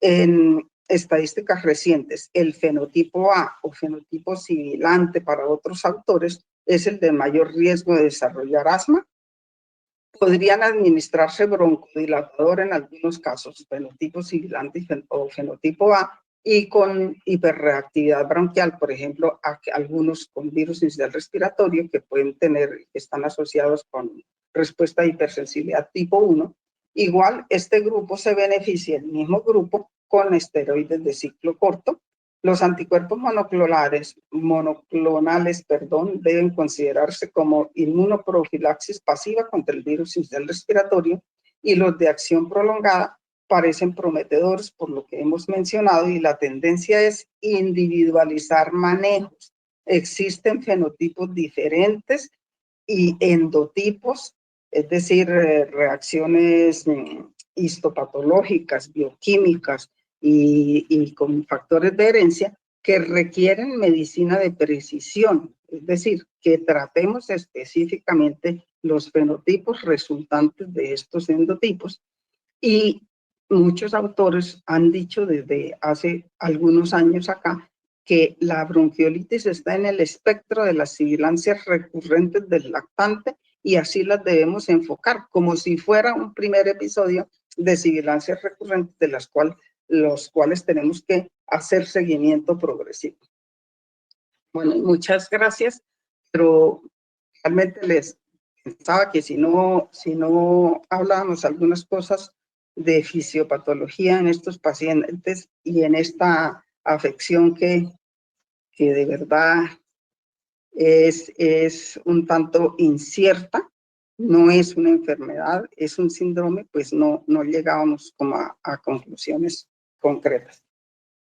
En estadísticas recientes, el fenotipo A o fenotipo sibilante para otros autores es el de mayor riesgo de desarrollar asma. Podrían administrarse broncodilatador en algunos casos, fenotipo sibilante o fenotipo A, y con hiperreactividad bronquial, por ejemplo, algunos con virus sincicial respiratorio que pueden tener, están asociados con respuesta de hipersensibilidad tipo 1. Igual, este grupo se beneficia, el mismo grupo, con esteroides de ciclo corto. Los anticuerpos monoclonales, deben considerarse como inmunoprofilaxis pasiva contra el virus sincicial respiratorio, y los de acción prolongada parecen prometedores por lo que hemos mencionado, y la tendencia es individualizar manejos. Existen fenotipos diferentes y endotipos, es decir, reacciones histopatológicas, bioquímicas y con factores de herencia que requieren medicina de precisión, es decir, que tratemos específicamente los fenotipos resultantes de estos endotipos. Y muchos autores han dicho desde hace algunos años acá que la bronquiolitis está en el espectro de las sibilancias recurrentes del lactante, y así las debemos enfocar como si fuera un primer episodio de sibilancias recurrentes de los cuales tenemos que hacer seguimiento progresivo. Bueno, muchas gracias, pero realmente les pensaba que si no hablábamos algunas cosas de fisiopatología en estos pacientes y en esta afección que de verdad es un tanto incierta, no es una enfermedad, es un síndrome, pues no llegábamos como a conclusiones concretas.